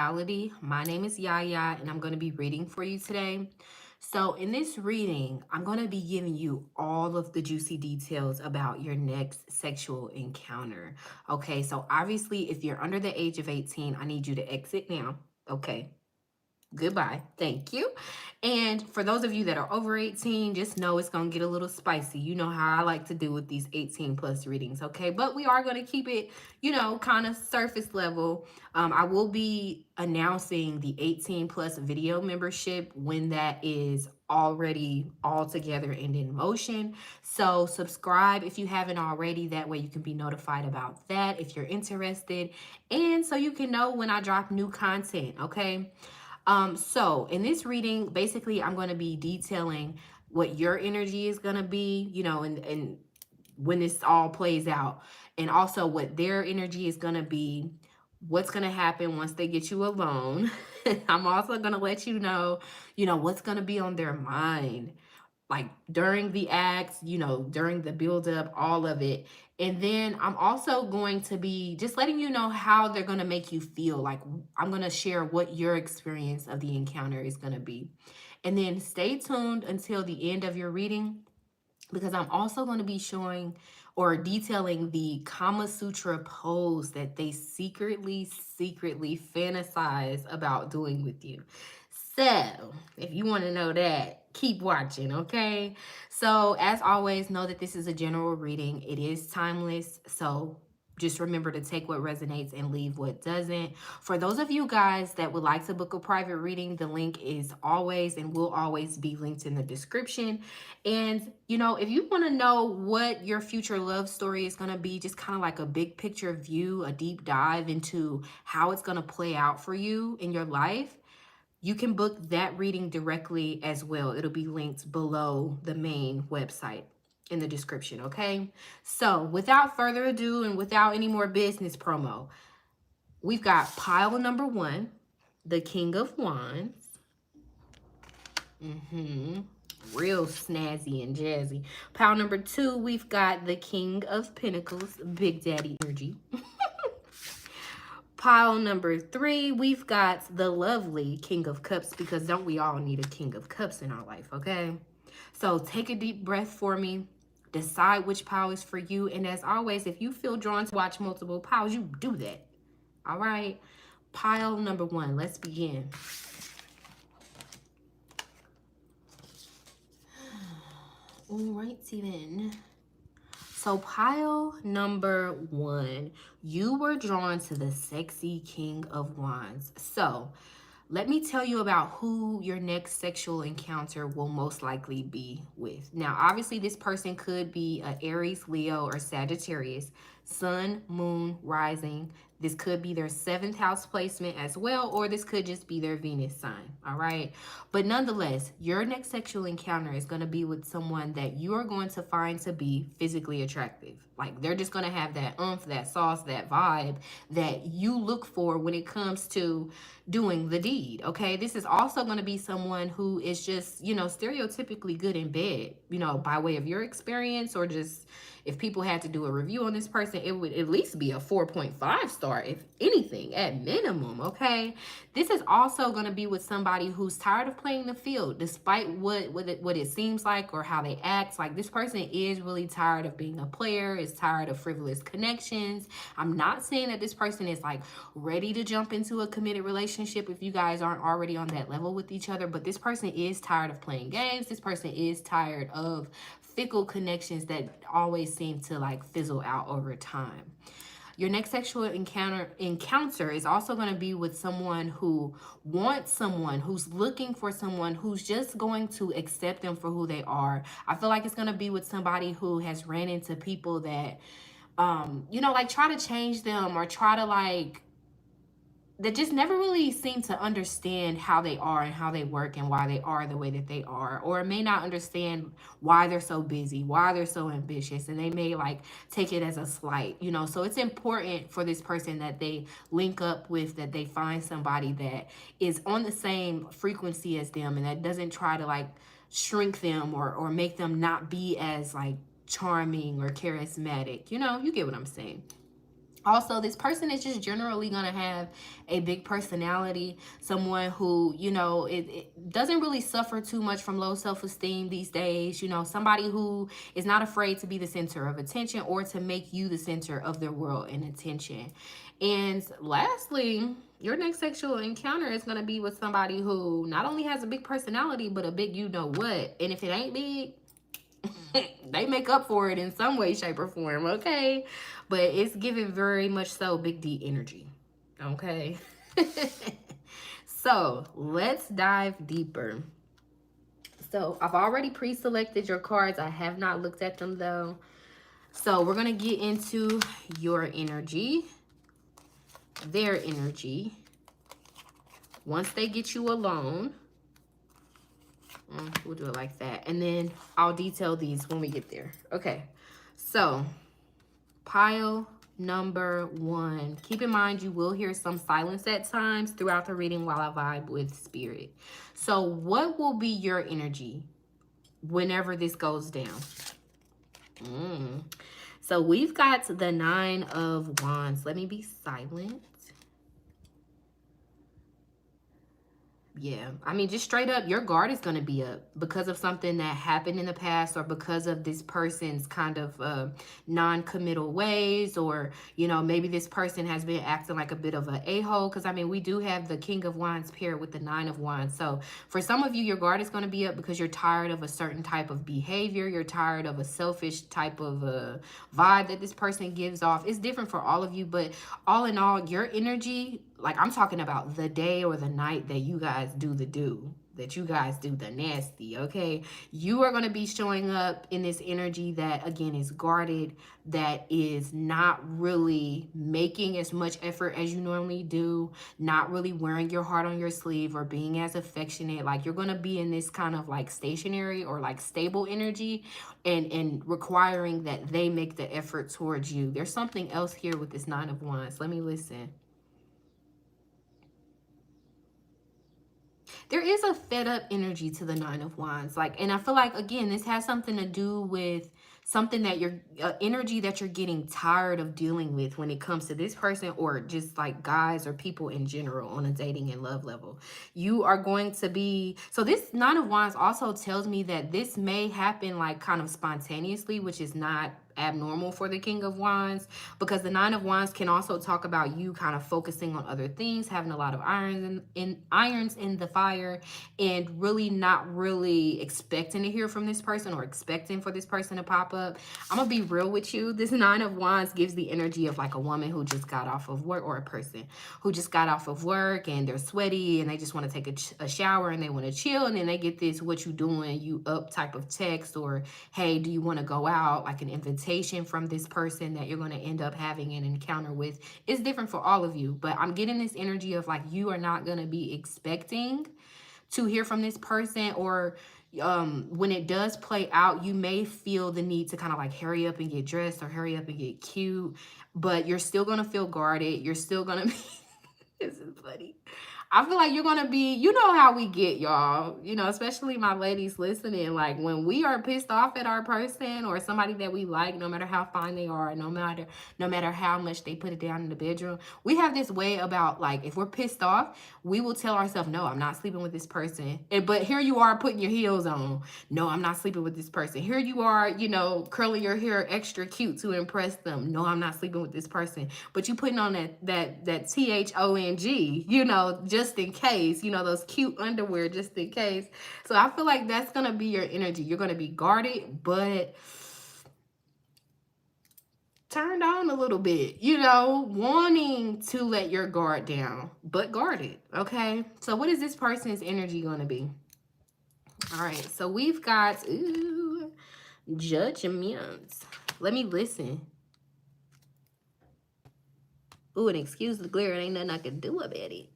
Saintuality. My name is Yaya, and I'm going to be reading for you today. So, in this reading, I'm going to be giving you all of the juicy details about your next sexual encounter. Okay, so obviously, if you're under the age of 18, I need you to exit now. Okay, goodbye. Thank you. And for those of you that are over 18, just know it's going to get a little spicy. You know how I like to do with these 18 plus readings, okay? But we are going to keep it, kind of surface level. I will be announcing the 18 plus video membership when that is already all together and in motion. So subscribe if you haven't already. That way you can be notified about that if you're interested. And so you can know when I drop new content, okay? So in this reading, basically, I'm going to be detailing what your energy is going to be, and when this all plays out, and also what their energy is going to be, what's going to happen once they get you alone. I'm also going to let what's going to be on their mind like during the acts, during the build up, all of it. And then I'm also going to be just letting you know how they're going to make you feel. Like I'm going to share what your experience of the encounter is going to be. And then stay tuned until the end of your reading because I'm also going to be showing or detailing the Kama Sutra pose that they secretly fantasize about doing with you. So, if you want to know that, keep watching, okay? So, as always, know that this is a general reading. It is timeless. So, just remember to take what resonates and leave what doesn't. For those of you guys that would like to book a private reading, the link is always and will always be linked in the description. And, if you want to know what your future love story is going to be, just kind of like a big picture view, a deep dive into how it's going to play out for you in your life, you can book that reading directly as well. It'll be linked below the main website in the description, okay? So, without further ado and without any more business promo, we've got pile number one, the King of Wands. Real snazzy and jazzy. Pile number two, we've got the King of Pentacles, Big Daddy energy. Pile number three, we've got the lovely King of Cups, because don't we all need a King of Cups in our life, okay? So take a deep breath for me. Decide which pile is for you. And as always, if you feel drawn to watch multiple piles, you do that. All right? Pile number one, let's begin. Alrighty then. So pile number one, you were drawn to the sexy King of Wands. So let me tell you about who your next sexual encounter will most likely be with. Now, obviously, this person could be an Aries, Leo, or Sagittarius, Sun, Moon, Rising. This could be their seventh house placement as well, or this could just be their Venus sign, all right? But nonetheless, your next sexual encounter is going to be with someone that you are going to find to be physically attractive. Like they're just going to have that oomph, that sauce, that vibe that you look for when it comes to doing the deed, okay? This is also going to be someone who is just, stereotypically good in bed, by way of your experience, or just if people had to do a review on this person, it would at least be a 4.5 star, if anything, at minimum, okay? This is also going to be with somebody who's tired of playing the field, despite what it seems like or how they act. Like this person is really tired of being a player, is tired of frivolous connections. I'm not saying that this person is like ready to jump into a committed relationship if you guys aren't already on that level with each other, but this person is tired of playing games. This person is tired of fickle connections that always seem to like fizzle out over time. Your next sexual encounter is also going to be with someone who wants someone, who's looking for someone who's just going to accept them for who they are. I feel like it's going to be with somebody who has ran into people that like try to change them or try to like that just never really seem to understand how they are and how they work and why they are the way that they are, or may not understand why they're so busy, why they're so ambitious, and they may like take it as a slight, so it's important for this person that they link up with, that they find somebody that is on the same frequency as them and that doesn't try to like shrink them or make them not be as like charming or charismatic. You get what I'm saying. Also, this person is just generally going to have a big personality, someone who, you know, it doesn't really suffer too much from low self-esteem these days. You know, somebody who is not afraid to be the center of attention or to make you the center of their world and attention. And lastly, your next sexual encounter is going to be with somebody who not only has a big personality, but a big you know what. And if it ain't big, they make up for it in some way, shape, or form, okay? But it's giving very much so big D energy, okay? So let's dive deeper. So I've already pre-selected your cards. I have not looked at them though. So we're going to get into your energy, their energy. Once they get you alone, we'll do it like that. And then I'll detail these when we get there. Okay. So pile number 1. Keep in mind, you will hear some silence at times throughout the reading while I vibe with spirit. So what will be your energy whenever this goes down? So we've got the 9 of Wands. Let me be silent. Yeah, I mean, just straight up, your guard is going to be up because of something that happened in the past, or because of this person's kind of non-committal ways, or, you know, maybe this person has been acting like a bit of an a-hole, because, I mean, we do have the King of Wands paired with the 9 of Wands. So for some of you, your guard is going to be up because you're tired of a certain type of behavior. You're tired of a selfish type of vibe that this person gives off. It's different for all of you, but all in all, your energy, like I'm talking about the day or the night that you guys do the that you guys do the nasty, okay? You are going to be showing up in this energy that, again, is guarded, that is not really making as much effort as you normally do, not really wearing your heart on your sleeve or being as affectionate. Like, you're going to be in this kind of like stationary or like stable energy, and requiring that they make the effort towards you. There's something else here with this 9 of Wands. Let me listen. There is a fed up energy to the 9 of Wands. Like, and I feel like, again, this has something to do with something that you're, energy that you're getting tired of dealing with when it comes to this person, or just like guys or people in general on a dating and love level. You are going to be, so this 9 of Wands also tells me that this may happen like kind of spontaneously, which is not abnormal for the King of Wands, because the 9 of Wands can also talk about you kind of focusing on other things, having a lot of irons in the fire, and really not really expecting to hear from this person or expecting for this person to pop up. I'm gonna be real with you. This 9 of Wands gives the energy of like a woman who just got off of work, or a person who just got off of work and they're sweaty and they just want to take a shower and they want to chill, and then they get this "what you doing, you up" type of text, or "hey, do you want to go out?" like an invitation from this person that you're going to end up having an encounter with. It's different for all of you, but I'm getting this energy of like you are not going to be expecting to hear from this person, or when it does play out, you may feel the need to kind of like hurry up and get dressed or hurry up and get cute, but you're still going to feel guarded. You're still going to be this is funny. I feel like you're going to be, you know how we get, y'all, you know, especially my ladies listening. Like, when we are pissed off at our person or somebody that we like, no matter how fine they are, no matter how much they put it down in the bedroom, we have this way about, like, if we're pissed off, we will tell ourselves, no, I'm not sleeping with this person. But here you are putting your heels on. No, I'm not sleeping with this person. Here you are, you know, curling your hair extra cute to impress them. No, I'm not sleeping with this person. But you putting on that THONG, you know, just in case, you know, those cute underwear just in case. So I feel like that's going to be your energy. You're going to be guarded, but turned on a little bit, you know, wanting to let your guard down, but guarded, okay? So what is this person's energy going to be? All right, so we've got, judgments. Let me listen. Ooh, and excuse the glare, ain't nothing I can do about it.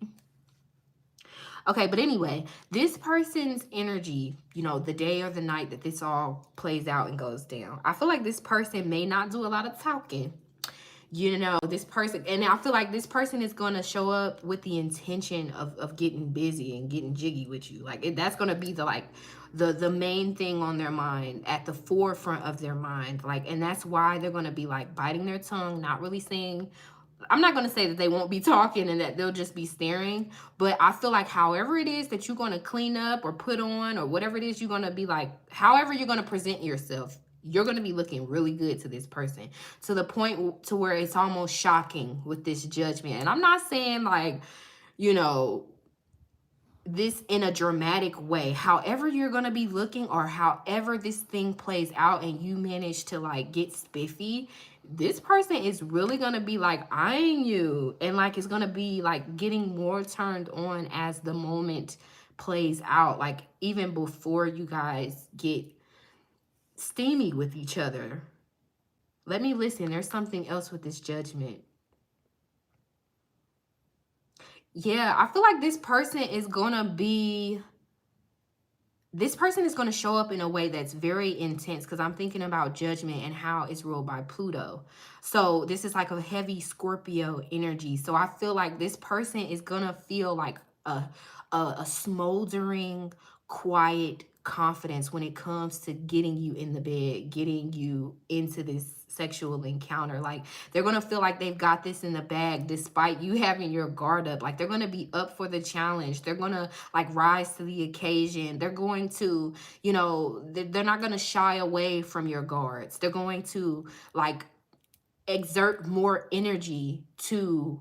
Okay, but anyway, this person's energy, you know, the day or the night that this all plays out and goes down, I feel like this person may not do a lot of talking. You know, this person, and I feel like this person is going to show up with the intention of getting busy and getting jiggy with you. Like, that's going to be the main thing on their mind, at the forefront of their mind. Like, and that's why they're going to be like biting their tongue, not really saying I'm not going to say that they won't be talking and that they'll just be staring, but I feel like however it is that you're going to clean up or put on or whatever it is you're going to be like, however you're going to present yourself, you're going to be looking really good to this person, to the point to where it's almost shocking with this judgment. And I'm not saying like, you know, this in a dramatic way. However you're going to be looking, or however this thing plays out and you manage to like get spiffy, this person is really going to be like eyeing you, and like it's going to be like getting more turned on as the moment plays out, like even before you guys get steamy with each other. Let me listen. There's something else with this judgment. Yeah, I feel like this person is going to show up in a way that's very intense, because I'm thinking about judgment and how it's ruled by Pluto. So this is like a heavy Scorpio energy. So I feel like this person is going to feel like a smoldering, quiet confidence when it comes to getting you in the bed, getting you into this sexual encounter. Like they're going to feel like they've got this in the bag despite you having your guard up. Like they're going to be up for the challenge. They're going to like rise to the occasion. They're going to, you know, they're not going to shy away from your guards. They're going to like exert more energy to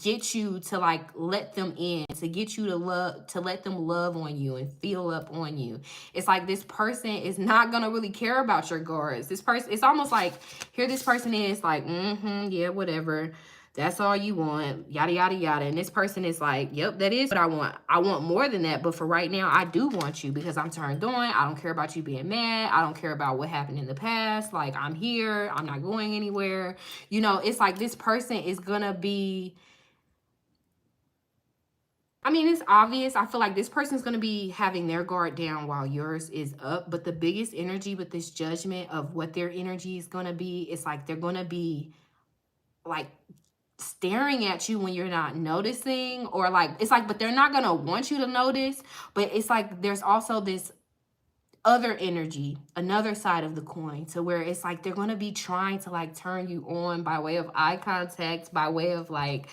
get you to like let them in, to get you to love, to let them love on you and feel up on you. It's like this person is not gonna really care about your guards. This person, it's almost like here this person is like, yeah, whatever, that's all you want, yada yada yada. And this person is like, yep, that is what I want. I want more than that, but for right now I do want you because I'm turned on. I don't care about you being mad. I don't care about what happened in the past. Like I'm here, I'm not going anywhere. You know, it's like this person is gonna be, I mean, it's obvious. I feel like this person's going to be having their guard down while yours is up. But the biggest energy with this judgment of what their energy is going to be, it's like they're going to be like staring at you when you're not noticing, or like, it's like, but they're not going to want you to notice. But it's like there's also this other energy, another side of the coin, to where it's like they're going to be trying to like turn you on by way of eye contact, by way of like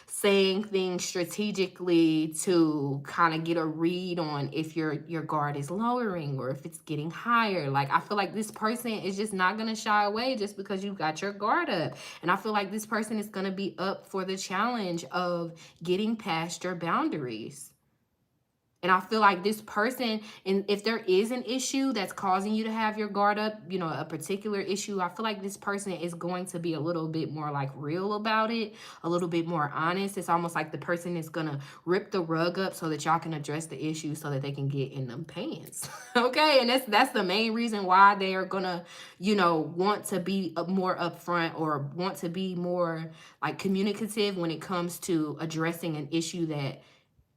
saying things strategically to kind of get a read on if your guard is lowering or if it's getting higher. Like I feel like this person is just not going to shy away just because you got your guard up. And I feel like this person is going to be up for the challenge of getting past your boundaries. And I feel like this person, and if there is an issue that's causing you to have your guard up, you know, a particular issue, I feel like this person is going to be a little bit more like real about it, a little bit more honest. It's almost like the person is going to rip the rug up so that y'all can address the issue so that they can get in them pants. Okay. And that's the main reason why they are going to, you know, want to be more upfront or want to be more like communicative when it comes to addressing an issue that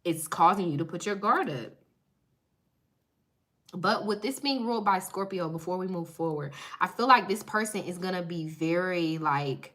it's causing you to put your guard up. But with this being ruled by Scorpio, before we move forward, I feel like this person is going to be very like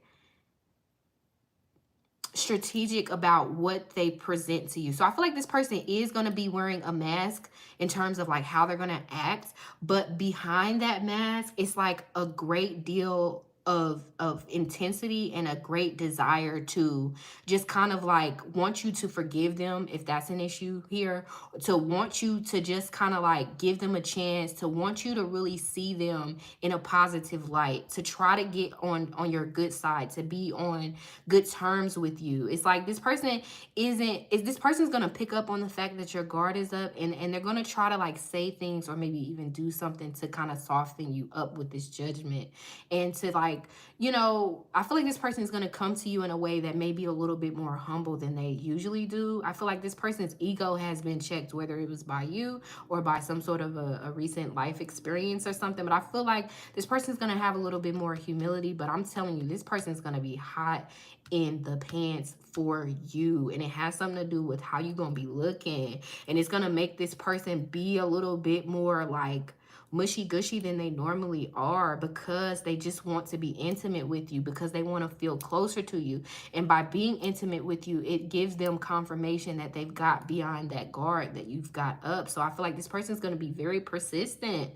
strategic about what they present to you. So I feel like this person is going to be wearing a mask in terms of like how they're going to act, but behind that mask, it's like a great deal of intensity and a great desire to just kind of like want you to forgive them if that's an issue here, to want you to just kind of like give them a chance, to want you to really see them in a positive light, to try to get on your good side, to be on good terms with you. It's like this person this person's gonna pick up on the fact that your guard is up, and they're gonna try to like say things or maybe even do something to kind of soften you up with this judgment, and to like, you know, I feel like this person is going to come to you in a way that may be a little bit more humble than they usually do. I feel like this person's ego has been checked, whether it was by you or by some sort of a recent life experience or something. But I feel like this person's going to have a little bit more humility. But I'm telling you, this person's going to be hot in the pants for you, and it has something to do with how you're going to be looking, and it's going to make this person be a little bit more like mushy gushy than they normally are, because they just want to be intimate with you, because they want to feel closer to you. And by being intimate with you, it gives them confirmation that they've got beyond that guard that you've got up. So I feel like this person's going to be very persistent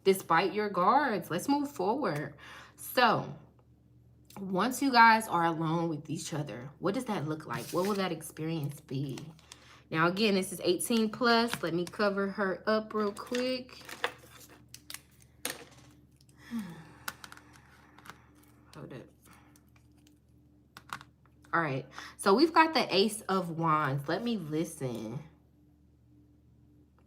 despite your guards. Let's move forward. So Once you guys are alone with each other, what does that look like? What will that experience be? Now, again, this is 18 plus. Let me cover her up real quick. Hold up. All right. So we've got the Ace of Wands. Let me listen.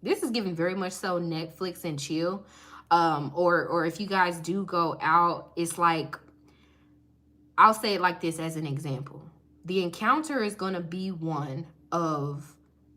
This is giving very much so Netflix and chill. Or if you guys do go out, it's like, I'll say it like this as an example. The encounter is going to be one of,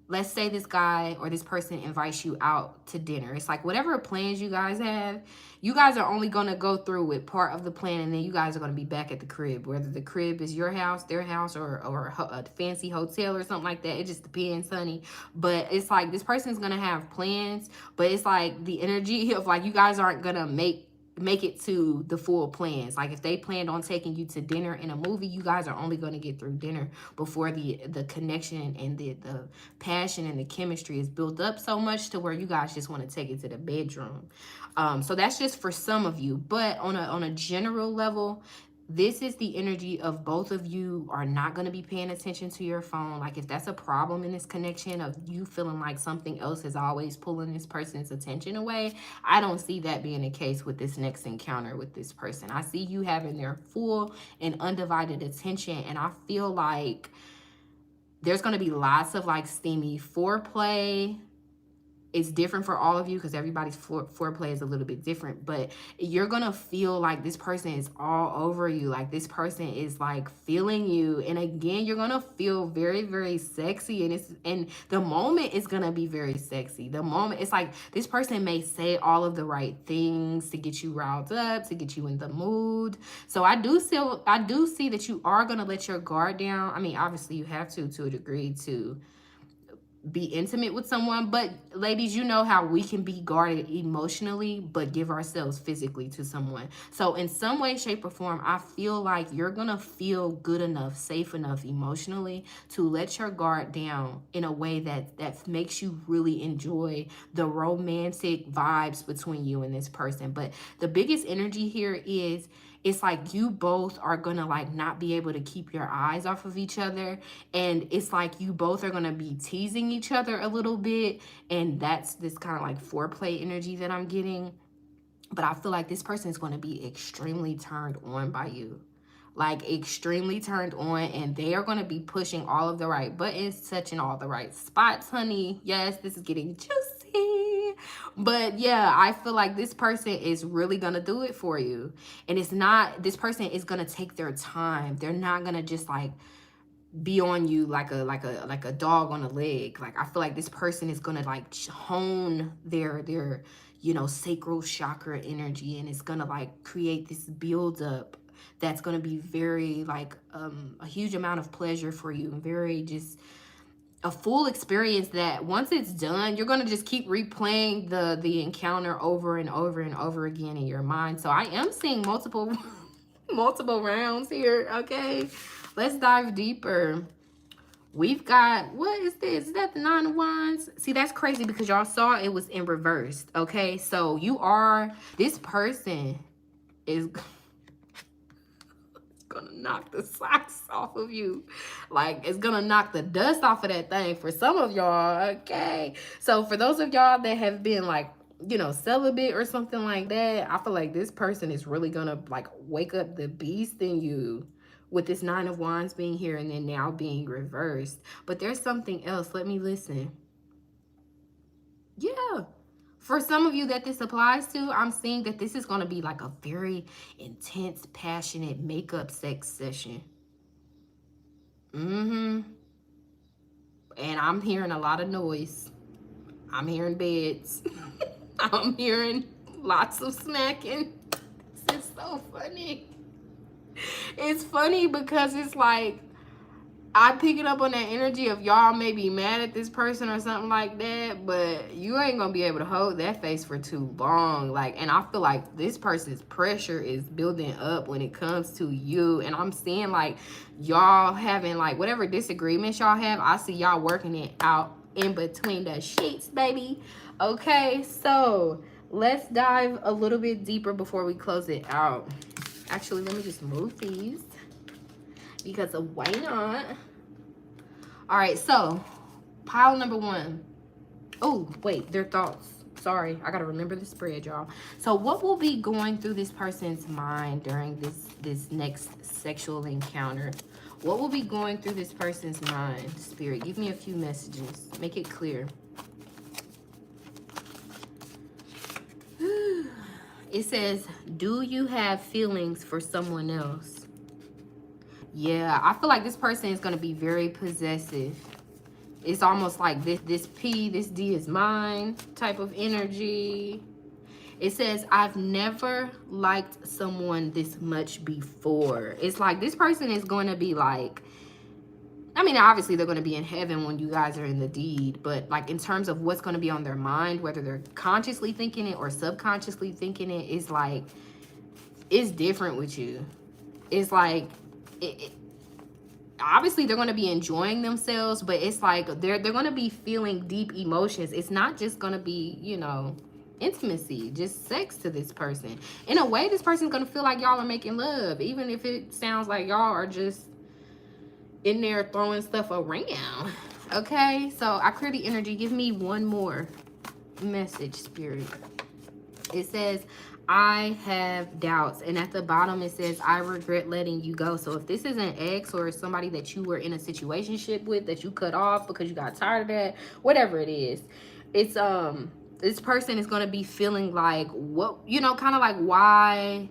let's say this guy or this person invites you out to dinner. It's like whatever plans you guys have, you guys are only going to go through with part of the plan, and then you guys are going to be back at the crib. Whether the crib is your house, their house, or a fancy hotel or something like that. It just depends, honey. But it's like this person's going to have plans, but it's like the energy of like you guys aren't going to make it to the full plans. Like if they planned on taking you to dinner and a movie, you guys are only going to get through dinner before the connection and the passion and the chemistry is built up so much to where you guys just want to take it to the bedroom. So that's just for some of you, but on a general level, this is the energy of both of you are not going to be paying attention to your phone. Like if that's a problem in this connection of you feeling like something else is always pulling this person's attention away, I don't see that being the case with this next encounter with this person. I see you having their full and undivided attention, and I feel like there's going to be lots of like steamy foreplay. It's different for all of you because everybody's foreplay is a little bit different, but you're gonna feel like this person is all over you, like this person is like feeling you, and again you're gonna feel very, very sexy, and the moment is gonna be very sexy. The moment, it's like this person may say all of the right things to get you riled up, to get you in the mood. So I do see that you are gonna let your guard down. I mean, obviously you have to a degree to be intimate with someone, but ladies, you know how we can be guarded emotionally but give ourselves physically to someone. So in some way, shape, or form, I feel like you're gonna feel good enough, safe enough emotionally to let your guard down in a way that makes you really enjoy the romantic vibes between you and this person. But the biggest energy here is, it's like you both are gonna like not be able to keep your eyes off of each other, and it's like you both are gonna be teasing each other a little bit, and that's this kind of like foreplay energy that I'm getting. But I feel like this person is going to be extremely turned on by you, like extremely turned on, and they are going to be pushing all of the right buttons, touching all the right spots, honey. Yes, this is getting juicy. But yeah, I feel like this person is really going to do it for you. And it's not, this person is going to take their time. They're not going to just like be on you like a dog on a leg. Like I feel like this person is going to like hone their sacral chakra energy, and it's going to like create this build up that's going to be very like a huge amount of pleasure for you, and very just a full experience that once it's done, you're going to just keep replaying the encounter over and over and over again in your mind. So I am seeing multiple multiple rounds here. Okay, let's dive deeper. We've got, what is this? Is that the Nine of Wands? See, that's crazy because y'all saw it was in reversed. Okay, so this person is gonna knock the socks off of you. Like, it's gonna knock the dust off of that thing for some of y'all. Okay, so for those of y'all that have been like, celibate or something like that, I feel like this person is really gonna like wake up the beast in you with this Nine of Wands being here and then now being reversed. But there's something else. Let me listen. Yeah. For some of you that this applies to, I'm seeing that this is going to be like a very intense, passionate makeup sex session. And I'm hearing a lot of noise. I'm hearing beds. I'm hearing lots of smacking. This is so funny. It's funny because it's like, I'm picking up on that energy of y'all may be mad at this person or something like that, but you ain't gonna be able to hold that face for too long. Like, and I feel like this person's pressure is building up when it comes to you. And I'm seeing like y'all having like whatever disagreements y'all have, I see y'all working it out in between the sheets, baby. Okay, so let's dive a little bit deeper before we close it out. Actually, let me just move these because of why not? All right, so pile number 1. Oh, wait, their thoughts. Sorry, I gotta remember the spread, y'all. So what will be going through this person's mind during this next sexual encounter? What will be going through this person's mind? Spirit, give me a few messages. Make it clear. It says, do you have feelings for someone else? Yeah, I feel like this person is going to be very possessive. It's almost like this P, this D is mine type of energy. It says, I've never liked someone this much before. It's like this person is going to be like, I mean, obviously they're going to be in heaven when you guys are in the deed, but like in terms of what's going to be on their mind, whether they're consciously thinking it or subconsciously thinking it, is like, it's different with you. It's like, obviously they're going to be enjoying themselves, but it's like they're going to be feeling deep emotions. It's not just going to be, you know, intimacy, just sex to this person. In a way, this person's going to feel like y'all are making love, even if it sounds like y'all are just in there throwing stuff around. Okay, so I clear the energy. Give me one more message, Spirit. It says, I have doubts, and at the bottom it says, I regret letting you go. So if this is an ex or somebody that you were in a situationship with that you cut off because you got tired of that, whatever it is, it's this person is going to be feeling like, what, you know, kind of like, why,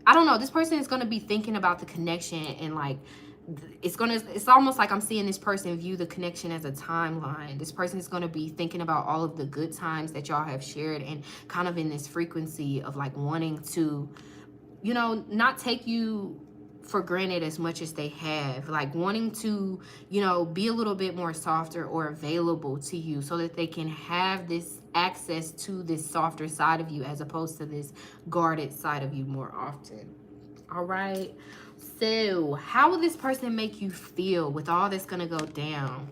I don't know, this person is going to be thinking about the connection, and like it's almost like I'm seeing this person view the connection as a timeline. This person is going to be thinking about all of the good times that y'all have shared, and kind of in this frequency of like wanting to, you know, not take you for granted as much as they have, like wanting to, you know, be a little bit more softer or available to you so that they can have this access to this softer side of you as opposed to this guarded side of you more often. All right, so how will this person make you feel with all that's gonna go down?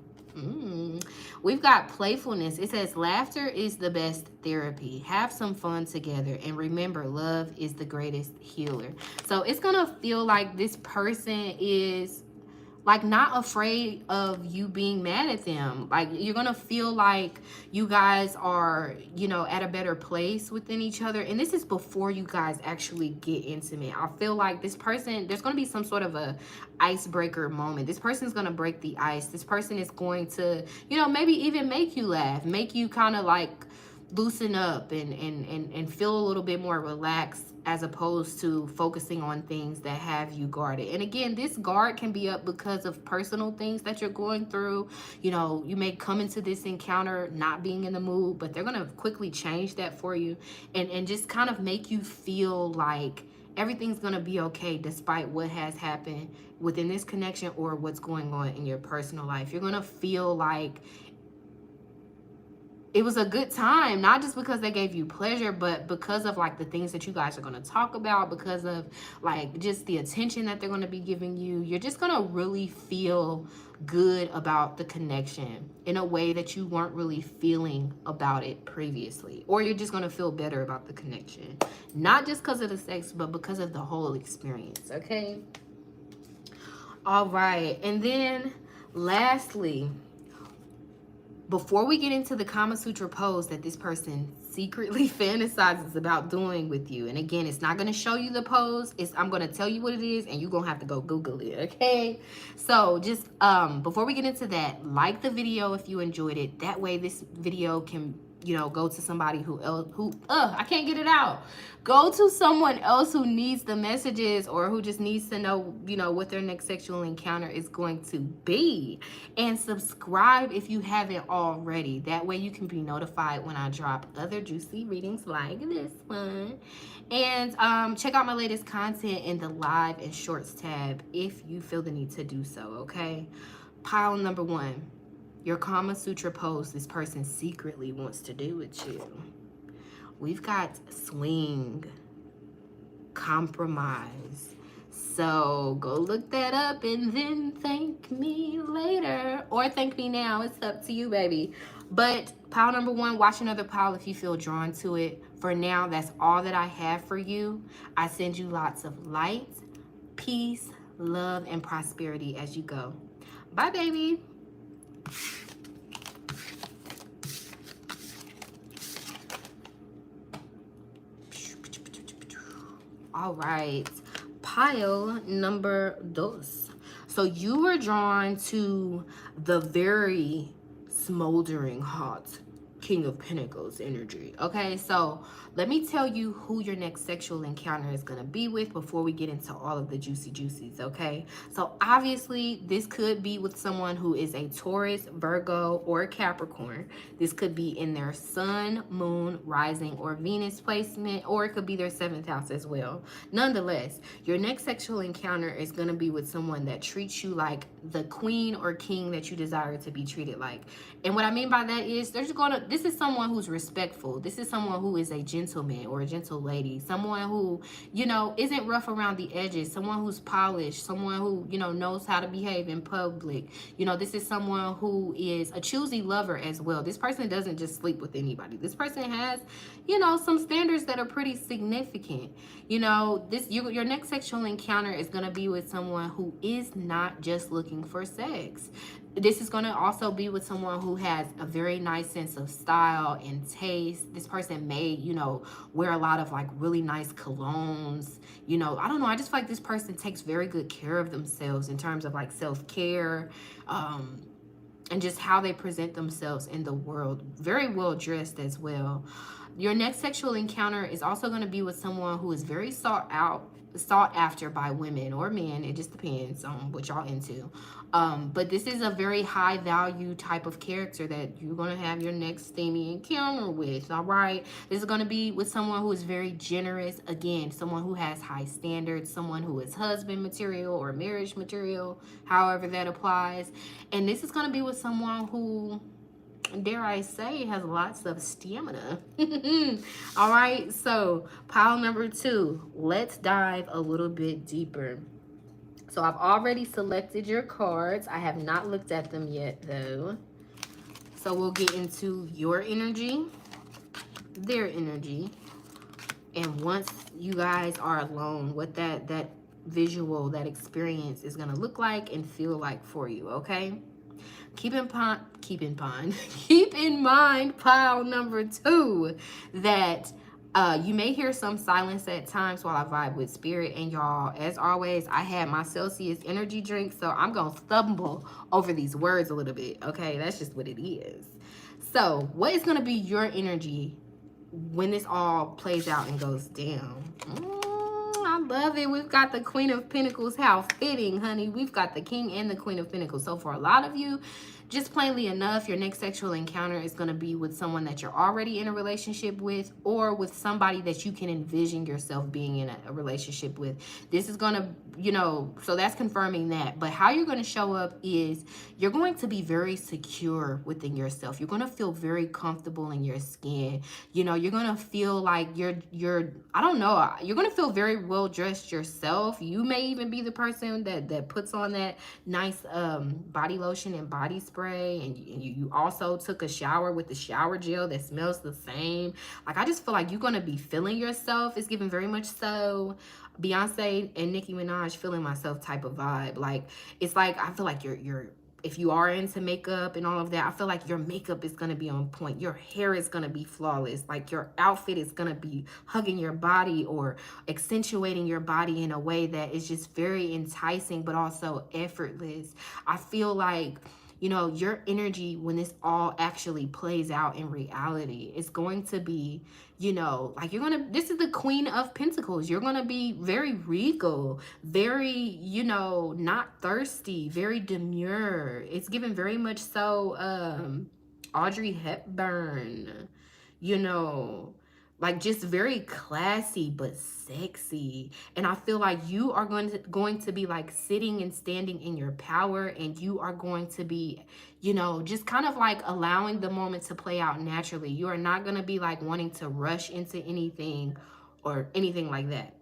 We've got playfulness. It says, laughter is the best therapy. Have some fun together, and remember, love is the greatest healer. So it's gonna feel like this person is like not afraid of you being mad at them. Like you're gonna feel like you guys are, you know, at a better place within each other. And this is before you guys actually get intimate. I feel like this person, there's gonna be some sort of a icebreaker moment. This person's gonna break the ice. This person is going to, you know, maybe even make you laugh, make you kind of like loosen up and feel a little bit more relaxed, as opposed to focusing on things that have you guarded. And again, this guard can be up because of personal things that you're going through. You know, you may come into this encounter not being in the mood, but they're going to quickly change that for you, and just kind of make you feel like everything's going to be okay despite what has happened within this connection or what's going on in your personal life. You're going to feel like it was a good time, not just because they gave you pleasure, but because of like the things that you guys are going to talk about, because of like just the attention that they're going to be giving you. You're just going to really feel good about the connection in a way that you weren't really feeling about it previously. Or you're just going to feel better about the connection, not just because of the sex, but because of the whole experience. Okay. All right. And then lastly, before we get into the Kamasutra pose that this person secretly fantasizes about doing with you, and again, it's not going to show you the pose. I'm going to tell you what it is, and you're going to have to go Google it, okay? So just before we get into that, like the video if you enjoyed it. That way this video can, you know, go to somebody who I can't get it out. Go to someone else who needs the messages, or who just needs to know, you know, what their next sexual encounter is going to be. And subscribe if you haven't already. That way you can be notified when I drop other juicy readings like this one. And check out my latest content in the live and shorts tab if you feel the need to do so, okay? Pile number 1. Your Kama Sutra pose this person secretly wants to do with you. We've got swing, compromise, So go look that up and then thank me later. Or thank me now. It's up to you, baby. But pile number one, watch another pile if you feel drawn to it. For now, that's all that I have for you. I send you lots of light, peace, love, and prosperity as you go. Bye, baby. All right. Pile number dos. So you were drawn to the very smoldering hot King of Pentacles energy. Okay, so let me tell you who your next sexual encounter is going to be with before we get into all of the juicy juicies. Okay, so obviously this could be with someone who is a Taurus, Virgo, or Capricorn. This could be in their sun, moon, rising, or Venus placement, or it could be their 7th house as well. Nonetheless, your next sexual encounter is going to be with someone that treats you like the queen or king that you desire to be treated like. And what I mean by that is this is someone who's respectful. This is someone who is a gentleman or a gentle lady. Someone who, isn't rough around the edges. Someone who's polished. Someone who, knows how to behave in public. This is someone who is a choosy lover as well. This person doesn't just sleep with anybody. This person has, some standards that are pretty significant. Your next sexual encounter is going to be with someone who is not just looking for sex. This is going to also be with someone who has a very nice sense of style and taste. This person may, wear a lot of like really nice colognes. I don't know. I just feel like this person takes very good care of themselves in terms of like self-care, and just how they present themselves in the world. Very well dressed as well. Your next sexual encounter is also going to be with someone who is very sought after by women or men. It just depends on what y'all into. But this is a very high value type of character that you're going to have your next steamy encounter with. All right. This is going to be with someone who is very generous. Again, someone who has high standards, someone who is husband material or marriage material, however that applies. And this is going to be with someone who, dare I say, has lots of stamina. All right, so pile number 2, let's dive a little bit deeper. So I've already selected your cards. I have not looked at them yet though. So we'll get into your energy, their energy, and once you guys are alone, what that visual, that experience is gonna look like and feel like for you, okay? Keep in mind, pile number 2, that you may hear some silence at times while I vibe with spirit. And y'all, as always, I had my Celsius energy drink, so I'm gonna stumble over these words a little bit, okay? That's just what it is. So what is gonna be your energy when this all plays out and goes down? I love it. We've got the Queen of Pentacles. How fitting, honey. We've got the King and the Queen of Pentacles. So for a lot of you, just plainly enough, your next sexual encounter is going to be with someone that you're already in a relationship with, or with somebody that you can envision yourself being in a relationship with. This is going to, so that's confirming that. But how you're going to show up is you're going to be very secure within yourself. You're going to feel very comfortable in your skin. You're going to feel like you're I don't know, you're going to feel very well dressed yourself. You may even be the person that puts on that nice body lotion and body spray. And you also took a shower with the shower gel that smells the same. Like, I just feel like you're going to be feeling yourself. It's giving very much so Beyonce and Nicki Minaj feeling myself type of vibe. Like, it's like, I feel like you're if you are into makeup and all of that, I feel like your makeup is going to be on point. Your hair is going to be flawless. Like, your outfit is going to be hugging your body or accentuating your body in a way that is just very enticing, but also effortless. I feel like, your energy when this all actually plays out in reality is going to be, like this is the Queen of Pentacles. You're going to be very regal, very, not thirsty, very demure. It's given very much so Audrey Hepburn, like just very classy but sexy. And I feel like you are going to be like sitting and standing in your power, and you are going to be, just kind of like allowing the moment to play out naturally. You are not going to be like wanting to rush into anything or anything like that.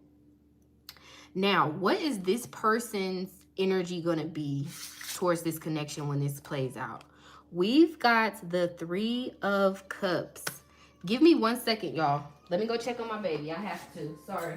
Now, what is this person's energy going to be towards this connection when this plays out? We've got the Three of Cups. Give me 1 second, y'all. Let me go check on my baby. I have to. Sorry.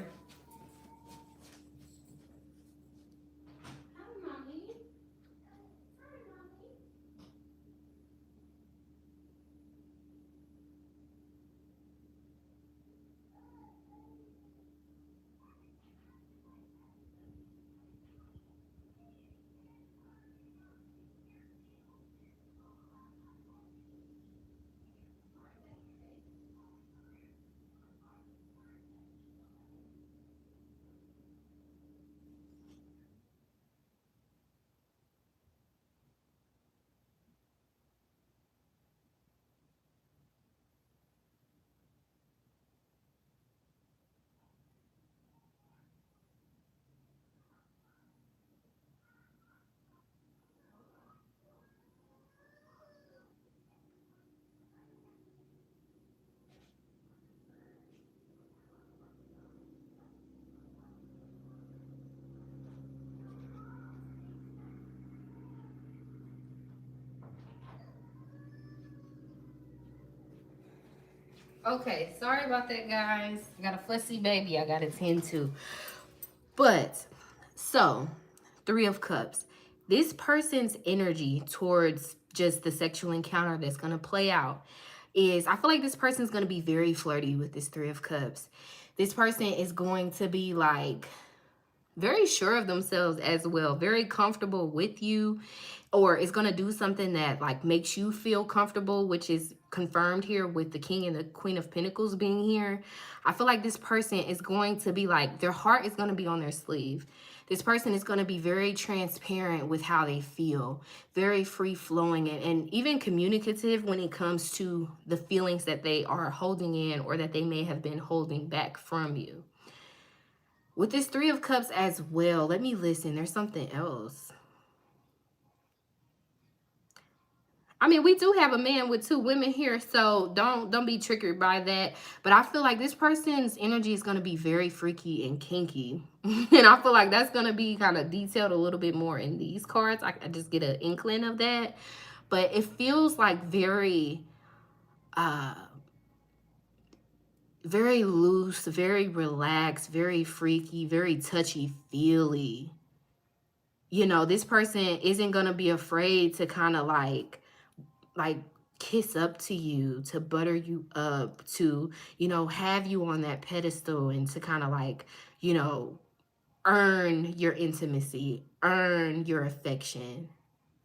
Okay, sorry about that, guys. I got a fussy baby I got to tend to. But, so, Three of Cups. This person's energy towards just the sexual encounter that's going to play out is, I feel like this person's going to be very flirty with this Three of Cups. This person is going to be like very sure of themselves as well, very comfortable with you, or is going to do something that like makes you feel comfortable, which is confirmed here with the King and the Queen of Pentacles being here. I feel like this person is going to be like, their heart is going to be on their sleeve. This person is going to be very transparent with how they feel, very free flowing, and even communicative when it comes to the feelings that they are holding in or that they may have been holding back from you. With this Three of Cups as well, let me listen. There's something else. I mean, we do have a man with two women here, so don't be triggered by that. But I feel like this person's energy is going to be very freaky and kinky. And I feel like that's going to be kind of detailed a little bit more in these cards. I just get an inkling of that. But it feels like very very loose, very relaxed, very freaky, very touchy-feely. You know, this person isn't going to be afraid to kind of like kiss up to you, to butter you up, to, you know, have you on that pedestal and to kind of like, you know, earn your intimacy, earn your affection.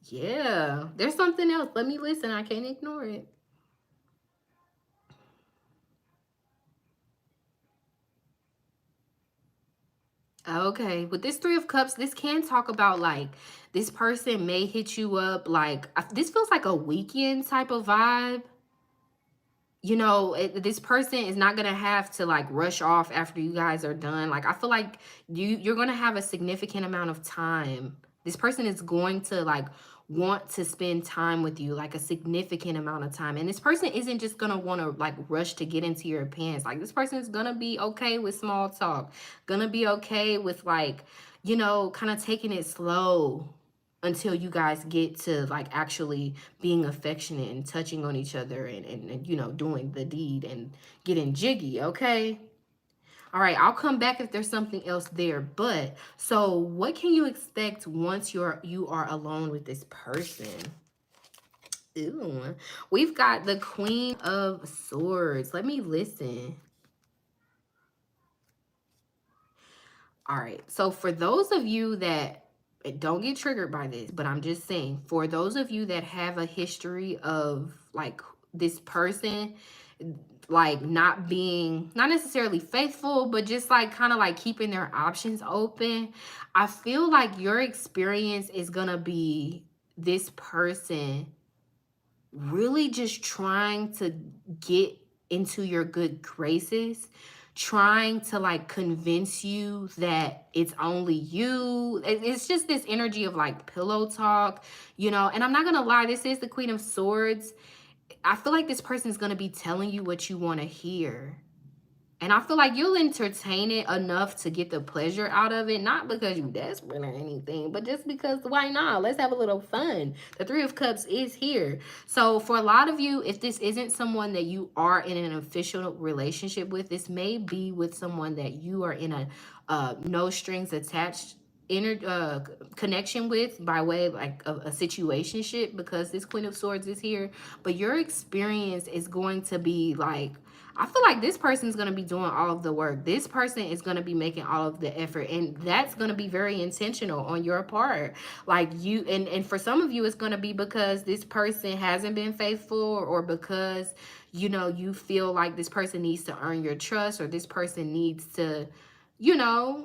Yeah, there's something else. Let me listen. I can't ignore it. Okay, with this Three of Cups, this can talk about like this person may hit you up like this feels like a weekend type of vibe. You know, this person is not gonna have to like rush off after you guys are done. Like I feel like you're gonna have a significant amount of time. This person is going to like want to spend time with you, like a significant amount of time. And this person isn't just gonna want to like rush to get into your pants. Like this person is gonna be okay with small talk, gonna be okay with like, you know, kind of taking it slow until you guys get to like actually being affectionate and touching on each other and you know, doing the deed and getting jiggy. Okay, all right, I'll come back if there's something else there. But so what can you expect once you are alone with this person? Ooh, we've got the Queen of Swords. Let me listen. All right, so for those of you that don't get triggered by this, but I'm just saying, for those of you that have a history of like this person, like not being, not necessarily faithful, but just like kind of like keeping their options open, I feel like your experience is gonna be this person really just trying to get into your good graces, trying to like convince you that it's only you. It's just this energy of like pillow talk, you know. And I'm not gonna lie, this is the Queen of Swords. I feel like this person is gonna be telling you what you want to hear. And I feel like you'll entertain it enough to get the pleasure out of it, not because you're desperate or anything, but just because why not? Let's have a little fun. The Three of Cups is here. So for a lot of you, if this isn't someone that you are in an official relationship with, this may be with someone that you are in a no strings attached connection with by way of like a situationship, because this Queen of Swords is here. But your experience is going to be like, I feel like this person is going to be doing all of the work. This person is going to be making all of the effort. And that's going to be very intentional on your part. Like you, and for some of you, it's going to be because this person hasn't been faithful, or because, you know, you feel like this person needs to earn your trust, or this person needs to, you know,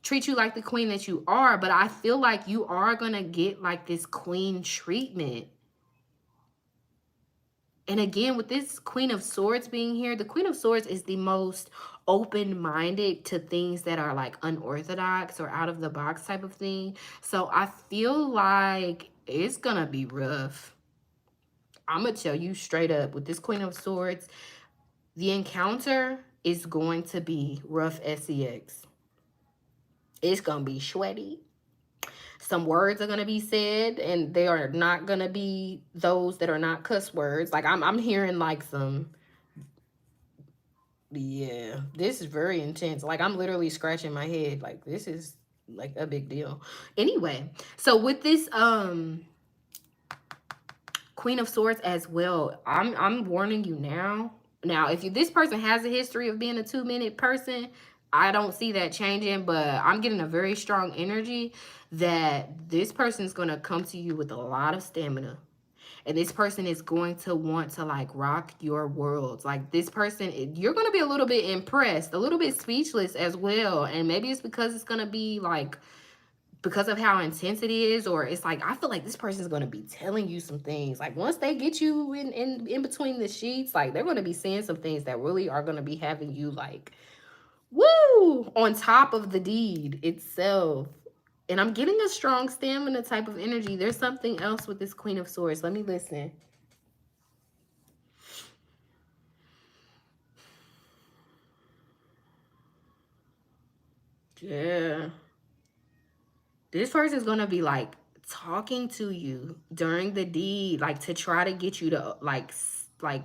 treat you like the queen that you are. But I feel like you are going to get like this queen treatment. And again, with this Queen of Swords being here, the Queen of Swords is the most open-minded to things that are like unorthodox or out of the box type of thing. So I feel like it's going to be rough. I'm going to tell you straight up, with this Queen of Swords, the encounter is going to be rough SEX. It's going to be sweaty. Some words are going to be said, and they are not going to be those that are not cuss words. Like I'm hearing like some, yeah, this is very intense. Like I'm literally scratching my head. Like this is like a big deal. Anyway, so with this Queen of Swords as well, I'm warning you now. Now, if this person has a history of being a 2-minute person, I don't see that changing, but I'm getting a very strong energy that this person is going to come to you with a lot of stamina. And this person is going to want to like rock your world. Like this person, you're going to be a little bit impressed, a little bit speechless as well. And maybe it's because it's going to be like, because of how intense it is, or it's like, I feel like this person is going to be telling you some things. Like once they get you in between the sheets, like they're going to be saying some things that really are going to be having you like, woo, on top of the deed itself. And I'm getting a strong stamina type of energy. There's something else with this Queen of Swords. Let me listen. Yeah. This person is going to be like talking to you during the deed, like to try to get you to like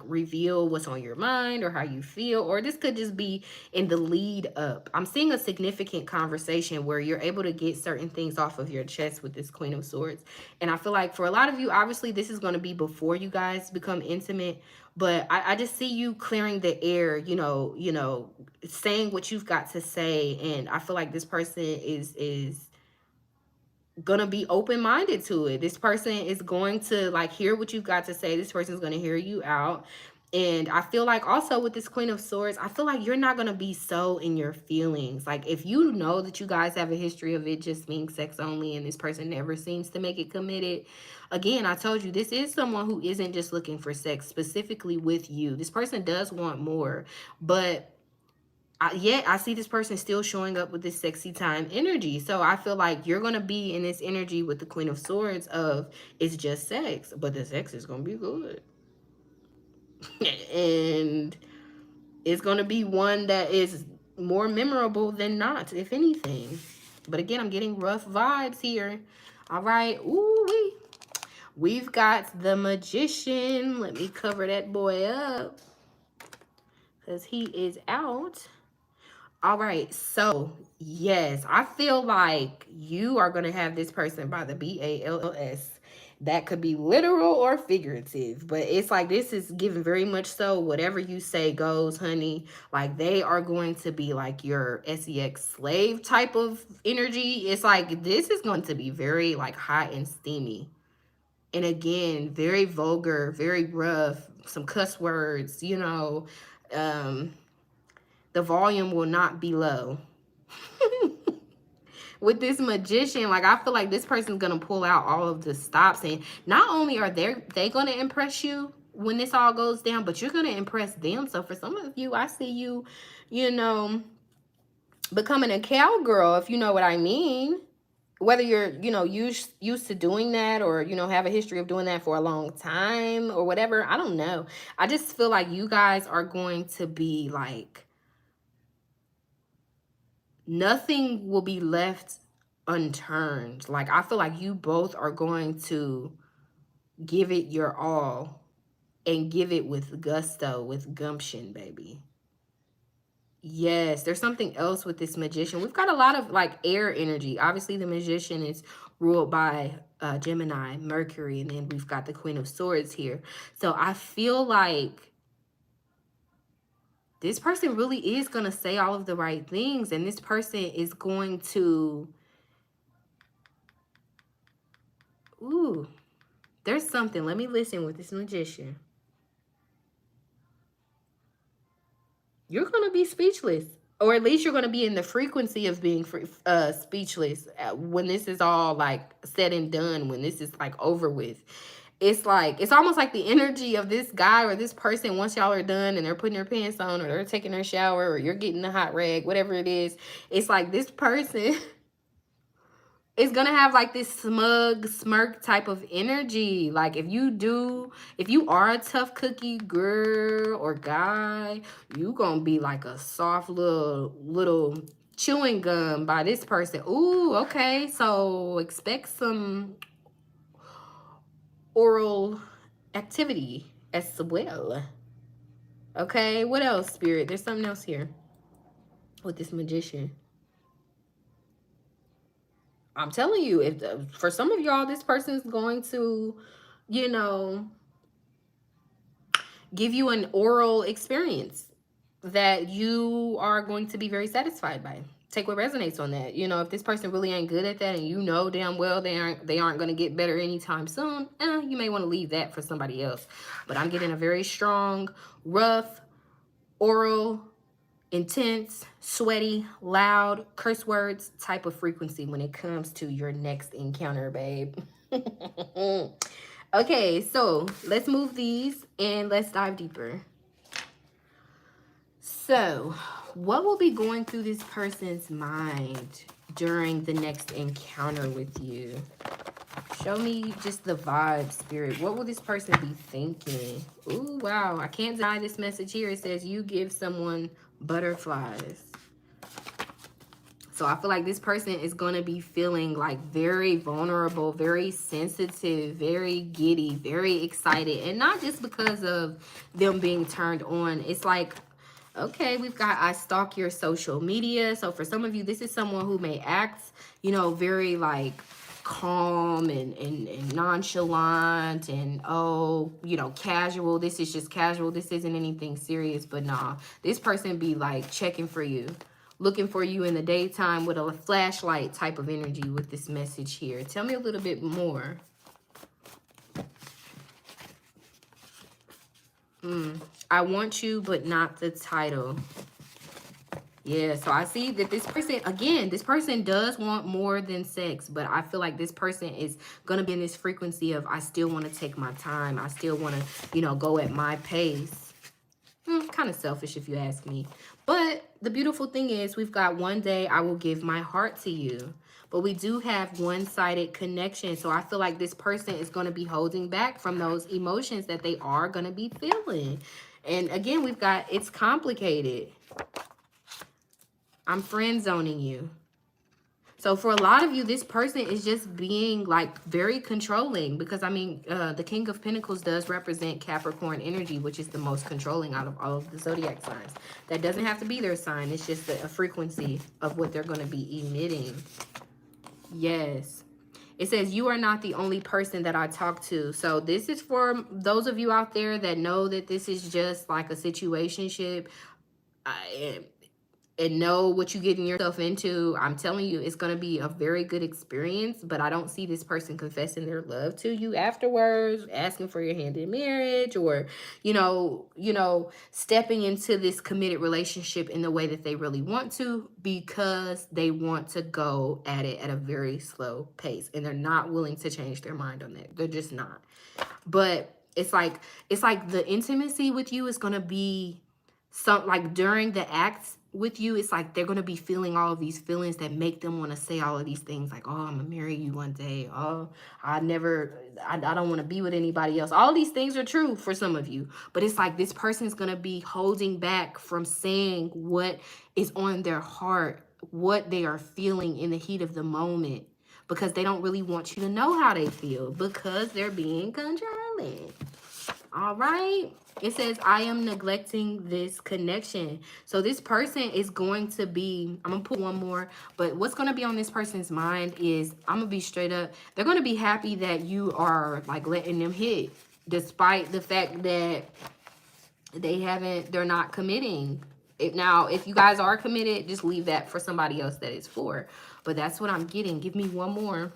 reveal what's on your mind or how you feel, or this could just be in the lead up. I'm seeing a significant conversation where you're able to get certain things off of your chest with this Queen of Swords. And I feel like for a lot of you, obviously this is going to be before you guys become intimate, but I just see you clearing the air, you know, saying what you've got to say. And I feel like this person is gonna be open-minded to it. This person is going to like hear what you've got to say. This person is going to hear you out. And I feel like also with this Queen of Swords, I feel like you're not going to be so in your feelings. Like if you know that you guys have a history of it just being sex only and this person never seems to make it committed, again, I told you, this is someone who isn't just looking for sex specifically with you. This person does want more, but yet I see this person still showing up with this sexy time energy. So I feel like you're going to be in this energy with the Queen of Swords of it's just sex, but the sex is going to be good. And it's going to be one that is more memorable than not, if anything. But again, I'm getting rough vibes here. All right. Ooh, we've got the Magician. Let me cover that boy up because he is out. All right, so yes, I feel like you are going to have this person by the BALS. That could be literal or figurative, but it's like this is given very much so whatever you say goes, honey. Like they are going to be like your SEX slave type of energy. It's like this is going to be very like hot and steamy. And again, very vulgar, very rough, some cuss words, you know. The volume will not be low. With this Magician, like I feel like this person's gonna pull out all of the stops, and not only are they gonna impress you when this all goes down, but you're gonna impress them. So for some of you, I see you, you know, becoming a cowgirl, if you know what I mean. Whether you're, you know, used to doing that, or, you know, have a history of doing that for a long time or whatever, I don't know. I just feel like you guys are going to be like nothing will be left unturned. Like, I feel like you both are going to give it your all and give it with gusto, with gumption, baby. Yes, there's something else with this magician. We've got a lot of like air energy. Obviously, the magician is ruled by Gemini, Mercury, and then we've got the Queen of Swords here. So I feel like this person really is going to say all of the right things, and this person is going to, ooh, there's something. Let me listen with this magician. You're going to be speechless. Or at least you're going to be in the frequency of being speechless when this is all like said and done, when this is like over with. It's like, it's almost like the energy of this guy or this person, once y'all are done and they're putting their pants on or they're taking their shower or you're getting the hot rag, whatever it is. It's like this person is gonna have like this smug smirk type of energy. Like if you are a tough cookie girl or guy, you gonna be like a soft little chewing gum by this person. Ooh, okay, so expect some oral activity as well. Okay, what else, Spirit? There's something else here with this magician. I'm telling you, if for some of y'all, this person is going to, you know, give you an oral experience that you are going to be very satisfied by. Take what resonates on that. You know, if this person really ain't good at that and you know damn well they aren't going to get better anytime soon, you may want to leave that for somebody else. But I'm getting a very strong, rough, oral, intense, sweaty, loud, curse words type of frequency when it comes to your next encounter, babe. Okay, so let's move these and let's dive deeper. So, what will be going through this person's mind during the next encounter with you? Show me just the vibe, Spirit. What will this person be thinking? Ooh, wow. I can't deny this message here. It says you give someone butterflies. So I feel like this person is going to be feeling like very vulnerable, very sensitive, very giddy, very excited. And not just because of them being turned on. It's like, okay, we've got I stalk your social media. So for some of you, this is someone who may act, you know, very like calm and nonchalant and, oh, you know, casual. This is just casual. This isn't anything serious. But nah, this person be like checking for you, looking for you in the daytime with a flashlight type of energy with this message here. Tell me a little bit more. I want you, but not the title. Yeah, so I see that this person, again, this person does want more than sex, but I feel like this person is going to be in this frequency of, I still want to take my time. I still want to, you know, go at my pace. Kind of selfish if you ask me. But the beautiful thing is we've got one day I will give my heart to you. But we do have one-sided connection. So I feel like this person is going to be holding back from those emotions that they are going to be feeling. And again, we've got, it's complicated. I'm friend zoning you. So for a lot of you, this person is just being like very controlling because, I mean, the King of Pentacles does represent Capricorn energy, which is the most controlling out of all of the zodiac signs. That doesn't have to be their sign. It's just a frequency of what they're going to be emitting. Yes. It says, you are not the only person that I talk to. So this is for those of you out there that know that this is just like a situationship. And know what you're getting yourself into. I'm telling you, it's going to be a very good experience, but I don't see this person confessing their love to you afterwards, asking for your hand in marriage, or, you know, stepping into this committed relationship in the way that they really want to, because they want to go at it at a very slow pace, and they're not willing to change their mind on that. They're just not. But it's like the intimacy with you is going to be like during the acts with you, it's like they're going to be feeling all of these feelings that make them want to say all of these things like, oh, I'm gonna marry you one day. Oh, I don't want to be with anybody else. All these things are true for some of you, but it's like this person is going to be holding back from saying what is on their heart what they are feeling in the heat of the moment, because they don't really want you to know how they feel because they're being controlling. All right. It says, I am neglecting this connection. So this person is going to be, I'm going to put one more, but what's going to be on this person's mind is, I'm going to be straight up, they're going to be happy that you are like letting them hit, despite the fact that they're not committing. If you guys are committed, just leave that for somebody else that it's for. But that's what I'm getting. Give me one more.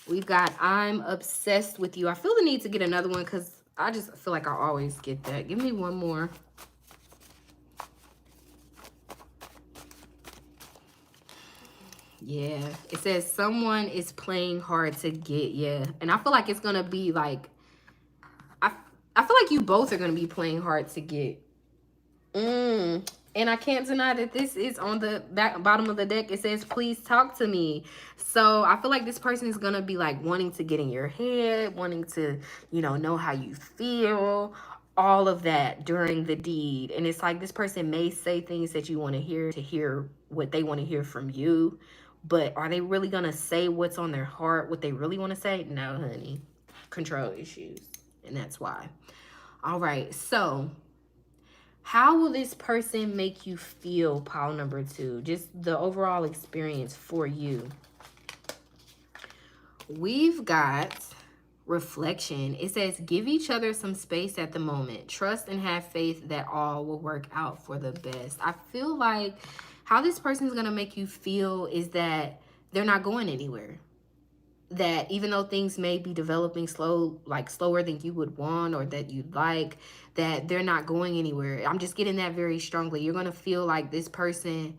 We've got, I'm obsessed with you. I feel the need to get another one because I just feel like I always get that. Give me one more. Yeah, it says someone is playing hard to get. Yeah, and I feel like it's gonna be like, I feel like you both are gonna be playing hard to get. And I can't deny that this is on the bottom of the deck. It says, please talk to me. So I feel like this person is going to be like wanting to get in your head, wanting to, know how you feel, all of that during the deed. And it's like this person may say things that you want to hear what they want to hear from you. But are they really going to say what's on their heart, what they really want to say? No, honey. Control issues. And that's why. All right. So how will this person make you feel, pile number 2? Just the overall experience for you. We've got reflection. It says, give each other some space at the moment. Trust and have faith that all will work out for the best. I feel like how this person is going to make you feel is that they're not going anywhere. That even though things may be developing slower than you would want or that you'd like, that they're not going anywhere. I'm just getting that very strongly. You're going to feel like this person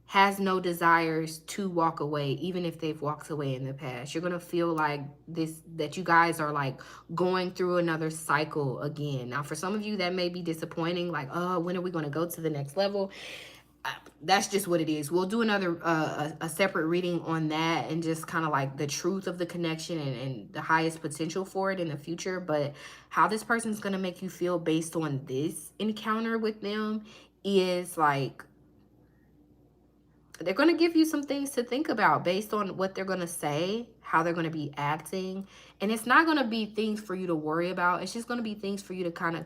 has no desires to walk away, even if they've walked away in the past. You're going to feel like that you guys are like going through another cycle again. Now, for some of you, that may be disappointing. Like, oh, when are we going to go to the next level? That's just what it is. We'll do another a separate reading on that and just kind of like the truth of the connection and the highest potential for it in the future. But how this person's going to make you feel based on this encounter with them is like, they're going to give you some things to think about based on what they're going to say, how they're going to be acting. And it's not going to be things for you to worry about. It's just going to be things for you to kind of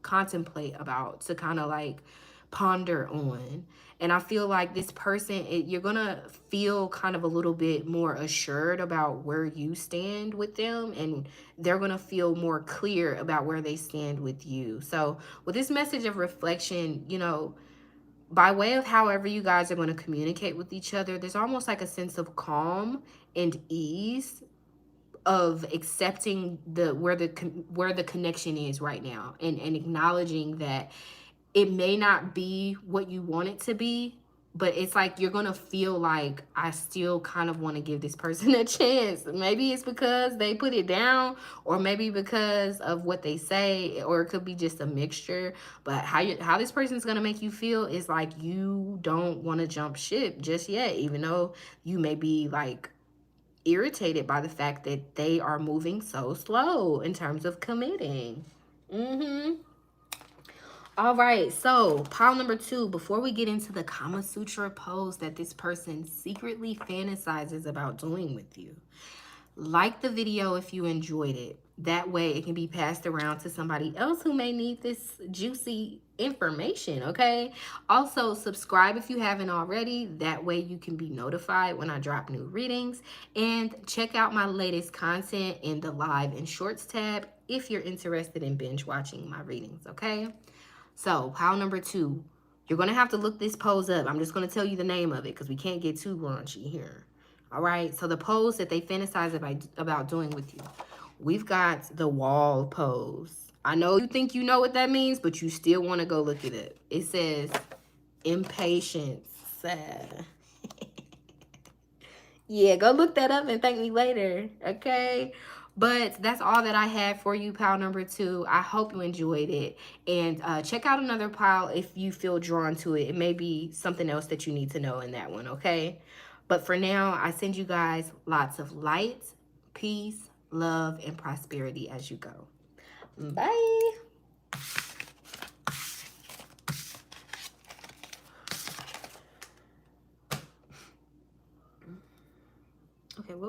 contemplate about, to kind of like ponder on. And I feel like this person, you're going to feel kind of a little bit more assured about where you stand with them. And they're going to feel more clear about where they stand with you. So with this message of reflection, by way of however you guys are going to communicate with each other, there's almost like a sense of calm and ease of accepting where the connection is right now, and acknowledging that it may not be what you want it to be, but it's like you're going to feel like, I still kind of want to give this person a chance. Maybe it's because they put it down, or maybe because of what they say, or it could be just a mixture. But how this person's going to make you feel is like you don't want to jump ship just yet, even though you may be like irritated by the fact that they are moving so slow in terms of committing. All right, so pile number 2, before we get into the Kama Sutra pose that this person secretly fantasizes about doing with you, like the video if you enjoyed it. That way it can be passed around to somebody else who may need this juicy information, okay? Also, subscribe if you haven't already. That way you can be notified when I drop new readings. And check out my latest content in the Live and Shorts tab if you're interested in binge watching my readings, okay? So, pile number 2, you're going to have to look this pose up. I'm just going to tell you the name of it because we can't get too raunchy here. All right, so the pose that they fantasize about doing with you. We've got the wall pose. I know you think you know what that means, but you still want to go look it up. It says impatience. Yeah, go look that up and thank me later, okay? But that's all that I had for you, pile number 2. I hope you enjoyed it. And check out another pile if you feel drawn to it. It may be something else that you need to know in that one, okay? But for now, I send you guys lots of light, peace, love, and prosperity as you go. Bye.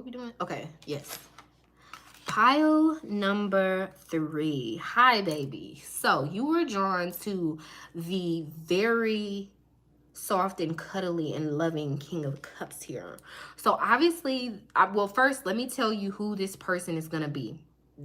what we doing? Okay, yes. Pile number 3. Hi, baby. So you were drawn to the very soft and cuddly and loving King of Cups here. So obviously, well, first, let me tell you who this person is going to be,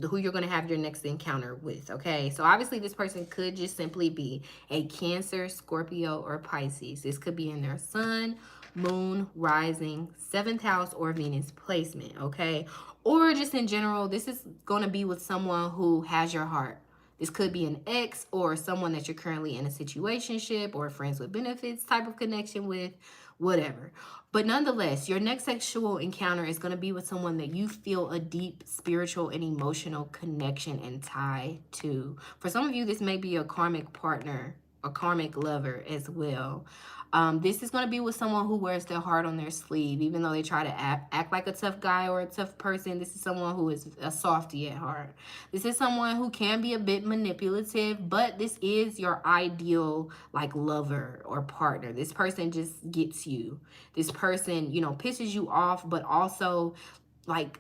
who you're going to have your next encounter with, okay? So obviously, this person could just simply be a Cancer, Scorpio, or Pisces. This could be in their sun, moon, rising, 7th house, or Venus placement, okay? Or just in general, this is going to be with someone who has your heart. This could be an ex or someone that you're currently in a situationship or friends with benefits type of connection with, whatever. But nonetheless, your next sexual encounter is going to be with someone that you feel a deep spiritual and emotional connection and tie to. For some of you, this may be a karmic partner, a karmic lover as well. This is going to be with someone who wears their heart on their sleeve, even though they try to act like a tough guy or a tough person. This is someone who is a softie at heart. This is someone who can be a bit manipulative, but this is your ideal like lover or partner. This person just gets you. This person, you know, pisses you off, but also like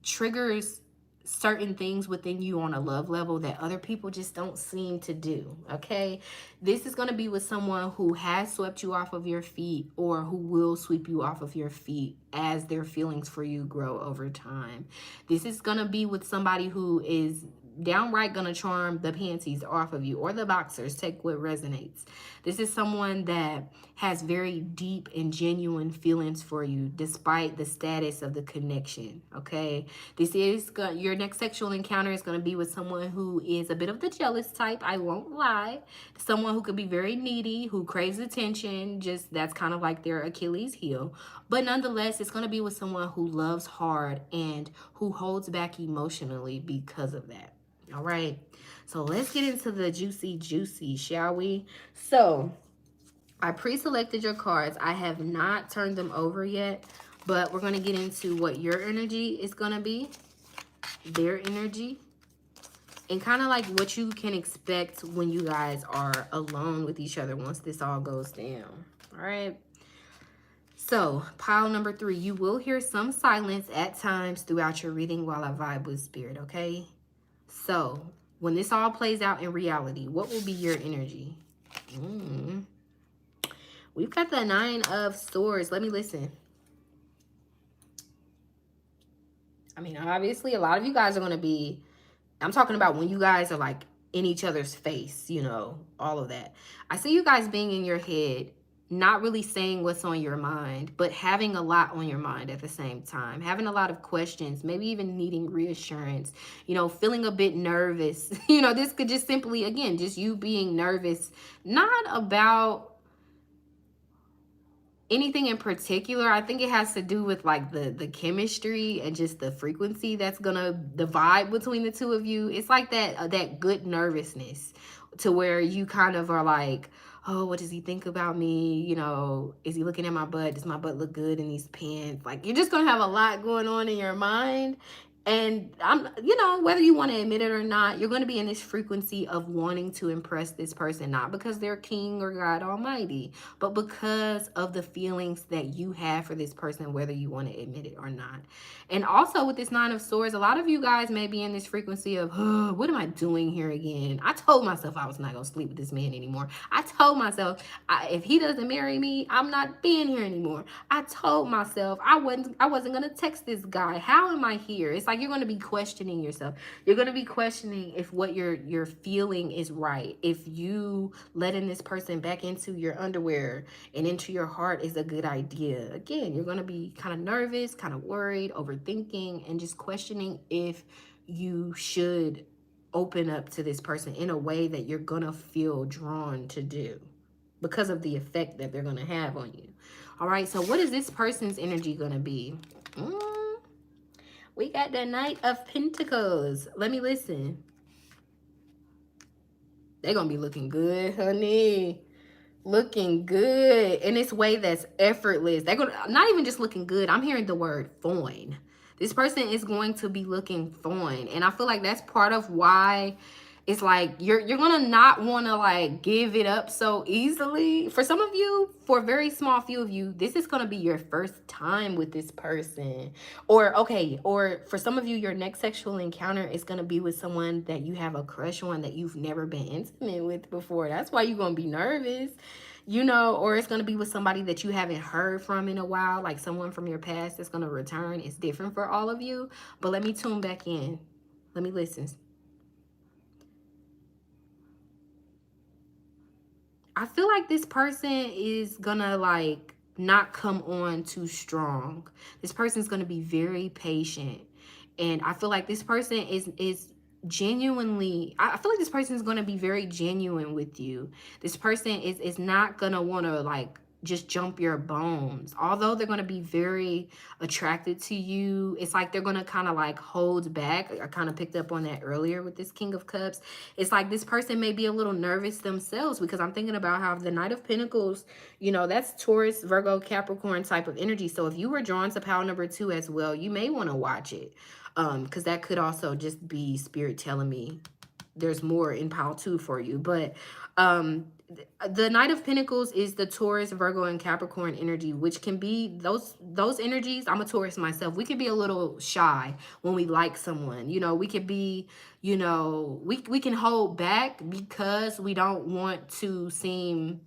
triggers certain things within you on a love level that other people just don't seem to do, okay? This is going to be with someone who has swept you off of your feet or who will sweep you off of your feet as their feelings for you grow over time. This is going to be with somebody who is downright gonna charm the panties off of you, or the boxers, take what resonates. This is someone that has very deep and genuine feelings for you despite the status of the connection, okay? This is your next sexual encounter is going to be with someone who is a bit of the jealous type, I won't lie. Someone who could be very needy, who craves attention, just that's kind of like their Achilles heel. But nonetheless, it's going to be with someone who loves hard and who holds back emotionally because of that. All right, so let's get into the juicy, shall we? So I pre-selected your cards. I have not turned them over yet, but we're going to get into what your energy is going to be, their energy, and kind of like what you can expect when you guys are alone with each other once this all goes down. All right. So pile number 3, you will hear some silence at times throughout your reading while I vibe with spirit, okay? So when this all plays out in reality, what will be your energy? We've got the 9 of Swords. Let me listen. I mean, obviously, a lot of you guys are going to be, I'm talking about when you guys are like in each other's face, you know, all of that. I see you guys being in your head, not really saying what's on your mind, but having a lot on your mind at the same time, having a lot of questions, maybe even needing reassurance, you know, feeling a bit nervous. You know, this could just simply, again, just you being nervous, not about anything in particular. I think it has to do with like the chemistry and just the frequency that's gonna, the vibe between the two of you. It's like that good nervousness to where you kind of are like, oh, what does he think about me? You know, is he looking at my butt? Does my butt look good in these pants? Like, you're just gonna have a lot going on in your mind. And I'm, you know, whether you want to admit it or not, you're going to be in this frequency of wanting to impress this person, not because they're king or God Almighty, but because of the feelings that you have for this person, whether you want to admit it or not. And also with this 9 of Swords, a lot of you guys may be in this frequency of, oh, what am I doing here again? I told myself I was not going to sleep with this man anymore. I told myself if he doesn't marry me, I'm not being here anymore. I told myself I wasn't going to text this guy. How am I here? It's like you're going to be questioning yourself. You're going to be questioning if what you're feeling is right. If you letting this person back into your underwear and into your heart is a good idea. Again, you're going to be kind of nervous, kind of worried, overthinking, and just questioning if you should open up to this person in a way that you're going to feel drawn to do because of the effect that they're going to have on you. All right, so what is this person's energy going to be? We got the Knight of Pentacles. Let me listen. They're going to be looking good, honey. Looking good in this way that's effortless. They're going to, not even just looking good. I'm hearing the word fine. This person is going to be looking fine. And I feel like that's part of why it's like you're gonna not want to like give it up so easily. For some of you, for a very small few of you, this is gonna be your first time with this person. Or okay, or for some of you, your next sexual encounter is gonna be with someone that you have a crush on that you've never been intimate with before. That's why you're gonna be nervous, you know. Or it's gonna be with somebody that you haven't heard from in a while, like someone from your past that's gonna return. It's different for all of you. But let me tune back in. Let me listen. I feel like this person is gonna like not come on too strong. This person's gonna be very patient. And I feel like this person is genuinely, I feel like this person is gonna be very genuine with you. This person is not gonna wanna like just jump your bones. Although they're gonna be very attracted to you, it's like they're gonna kind of like hold back. I kind of picked up on that earlier with this King of Cups. It's like this person may be a little nervous themselves, because I'm thinking about how the Knight of Pentacles, you know, that's Taurus, Virgo, Capricorn type of energy. So if you were drawn to pile number 2 as well, you may want to watch it, because that could also just be spirit telling me there's more in pile 2 for you. But the Knight of Pentacles is the Taurus, Virgo, and Capricorn energy, which can be those energies. I'm a Taurus myself. We could be a little shy when we like someone. You know, we could be, you know, we can hold back because we don't want to seem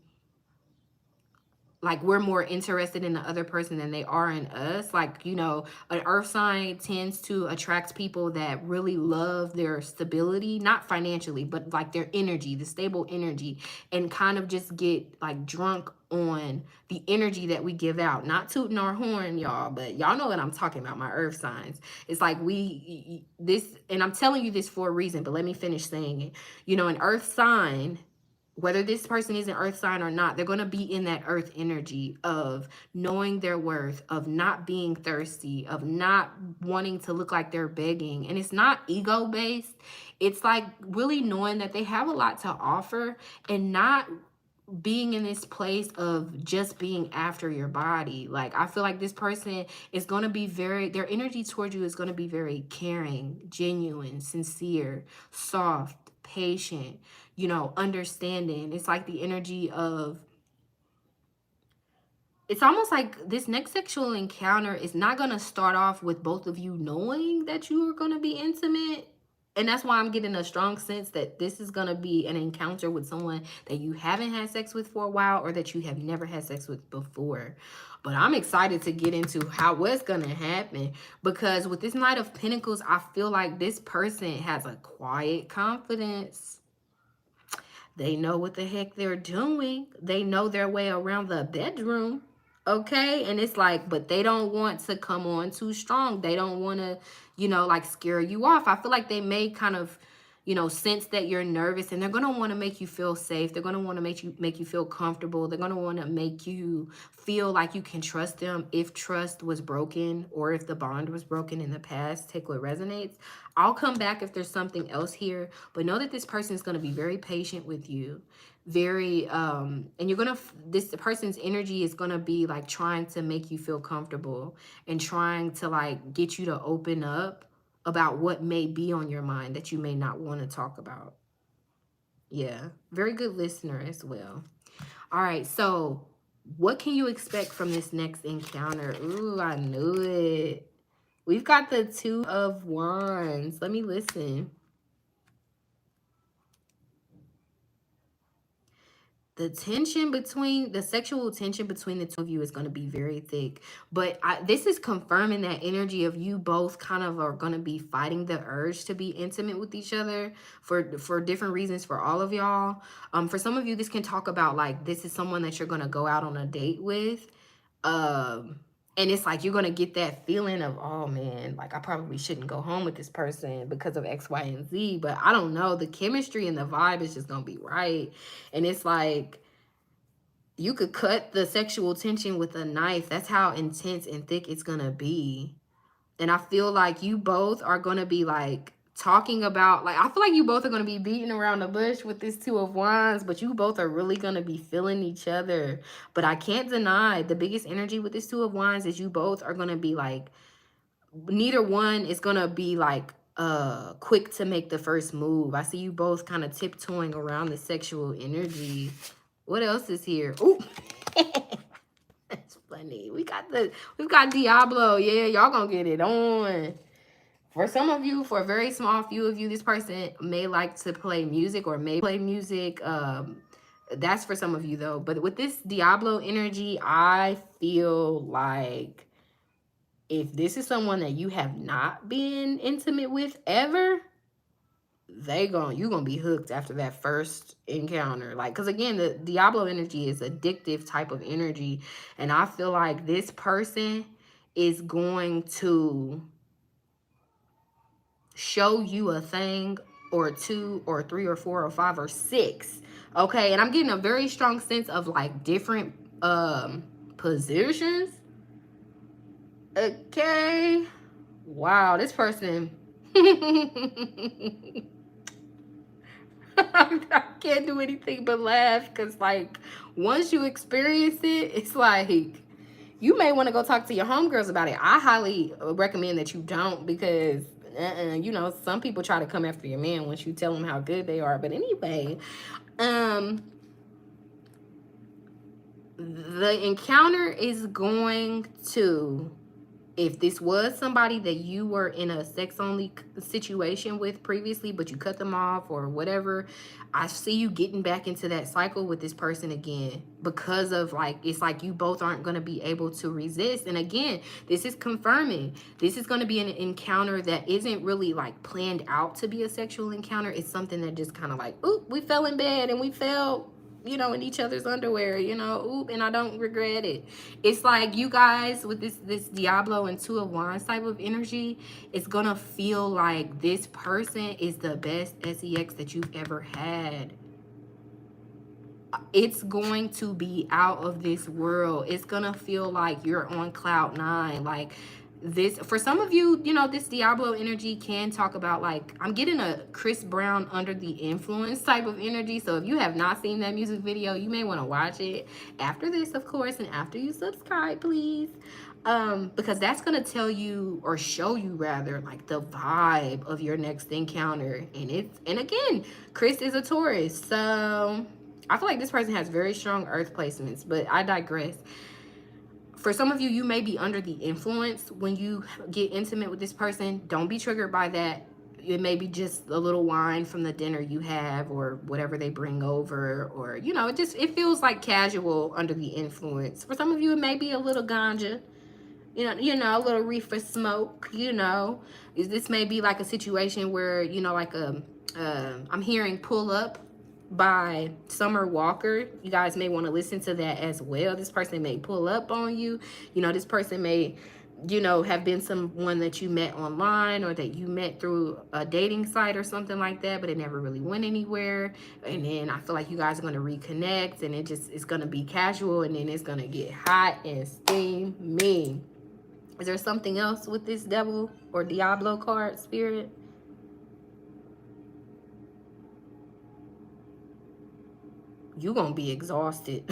like we're more interested in the other person than they are in us. Like, you know, an earth sign tends to attract people that really love their stability, not financially, but like their energy, the stable energy, and kind of just get like drunk on the energy that we give out. Not tooting our horn, y'all, but y'all know what I'm talking about, my earth signs. It's like and I'm telling you this for a reason, but let me finish saying it. You know, an earth sign, whether this person is an earth sign or not, they're going to be in that earth energy of knowing their worth, of not being thirsty, of not wanting to look like they're begging. And it's not ego based. It's like really knowing that they have a lot to offer, and not being in this place of just being after your body. Like, I feel like this person is going to be their energy towards you is going to be very caring, genuine, sincere, soft, patient, you know, understanding. It's like the energy of, it's almost like this next sexual encounter is not going to start off with both of you knowing that you are going to be intimate. And that's why I'm getting a strong sense that this is going to be an encounter with someone that you haven't had sex with for a while, or that you have never had sex with before. But I'm excited to get into how what's going to happen, because with this Knight of Pentacles, I feel like this person has a quiet confidence. They know what the heck they're doing. They know their way around the bedroom. Okay. And it's like, but they don't want to come on too strong. They don't want to, you know, like scare you off. I feel like they may kind of, you know, sense that you're nervous, and they're going to want to make you feel safe. They're going to want to make you feel comfortable. They're going to want to make you feel like you can trust them. If trust was broken, or if the bond was broken in the past, take what resonates. I'll come back if there's something else here, but know that this person is going to be very patient with you. Very and you're gonna, this person's energy is gonna be like trying to make you feel comfortable, and trying to like get you to open up about what may be on your mind that you may not want to talk about. Yeah, very good listener as well. All right, so what can you expect from this next encounter? Ooh, I knew it. We've got the Two of Wands. Let me listen. The sexual tension between the two of you is going to be very thick. But this is confirming that energy of you both kind of are going to be fighting the urge to be intimate with each other for different reasons for all of y'all. For some of you, this can talk about like, this is someone that you're going to go out on a date with. And it's like, you're going to get that feeling of, oh man, like I probably shouldn't go home with this person because of X, Y, and Z. But I don't know. The chemistry and the vibe is just going to be right. And it's like, you could cut the sexual tension with a knife. That's how intense and thick it's going to be. And I feel like you both are going to be like talking about, like, I feel like you both are going to be beating around the bush with this Two of Wands, but you both are really going to be feeling each other. But I can't deny the biggest energy with this Two of Wands is you both are going to be like, neither one is going to be like quick to make the first move. I see you both kind of tiptoeing around the sexual energy. What else is here? Ooh. That's funny. We've got Diablo. Yeah, y'all gonna get it on. For some of you, for a very small few of you, this person may like to play music or may play music. That's for some of you though. But with this Diablo energy, I feel like if this is someone that you have not been intimate with ever, you gonna be hooked after that first encounter. Like, because again, the Diablo energy is addictive type of energy, and I feel like this person is going to show you a thing or two or three or four or five or six. Okay, and I'm getting a very strong sense of like different positions. Okay, wow, this person I can't do anything but laugh, because like once you experience it, it's like you may want to go talk to your homegirls about it. I highly recommend that you don't, because you know, some people try to come after your man once you tell them how good they are. But anyway, the encounter is going to, if this was somebody that you were in a sex only situation with previously, but you cut them off or whatever, I see you getting back into that cycle with this person again, because of like, it's like you both aren't going to be able to resist. And again, this is confirming this is going to be an encounter that isn't really like planned out to be a sexual encounter. It's something that just kind of like, oop, we fell in bed and we fell, you know, in each other's underwear, you know, oop, and I don't regret it. It's like you guys with this Diablo and Two of Wands type of energy, it's gonna feel like this person is the best SEX that you've ever had. It's going to be out of this world. It's gonna feel like you're on cloud nine. Like this, for some of you, you know, this Diablo energy can talk about, like, I'm getting a Chris Brown Under the Influence type of energy. So if you have not seen that music video, you may want to watch it after this, of course, and after you subscribe, please. Because that's going to tell you, or show you rather, like the vibe of your next encounter. And again, Chris is a Taurus, so I feel like this person has very strong earth placements, but I digress. For some of you, you may be under the influence when you get intimate with this person. Don't be triggered by that. It may be just a little wine from the dinner you have, or whatever they bring over, or, you know, it feels like casual under the influence. For some of you, it may be a little ganja, you know, a little reefer smoke, you know. This may be like a situation where, you know, like I'm hearing Pull Up by Summer Walker. You guys may want to listen to that as well. This person may pull up on you. You know, this person may, you know, have been someone that you met online, or that you met through a dating site or something like that, but it never really went anywhere. And then I feel like you guys are going to reconnect, and it's going to be casual, and then it's going to get hot and steamy. Is there something else with this Devil or Diablo card, Spirit? You gonna be exhausted.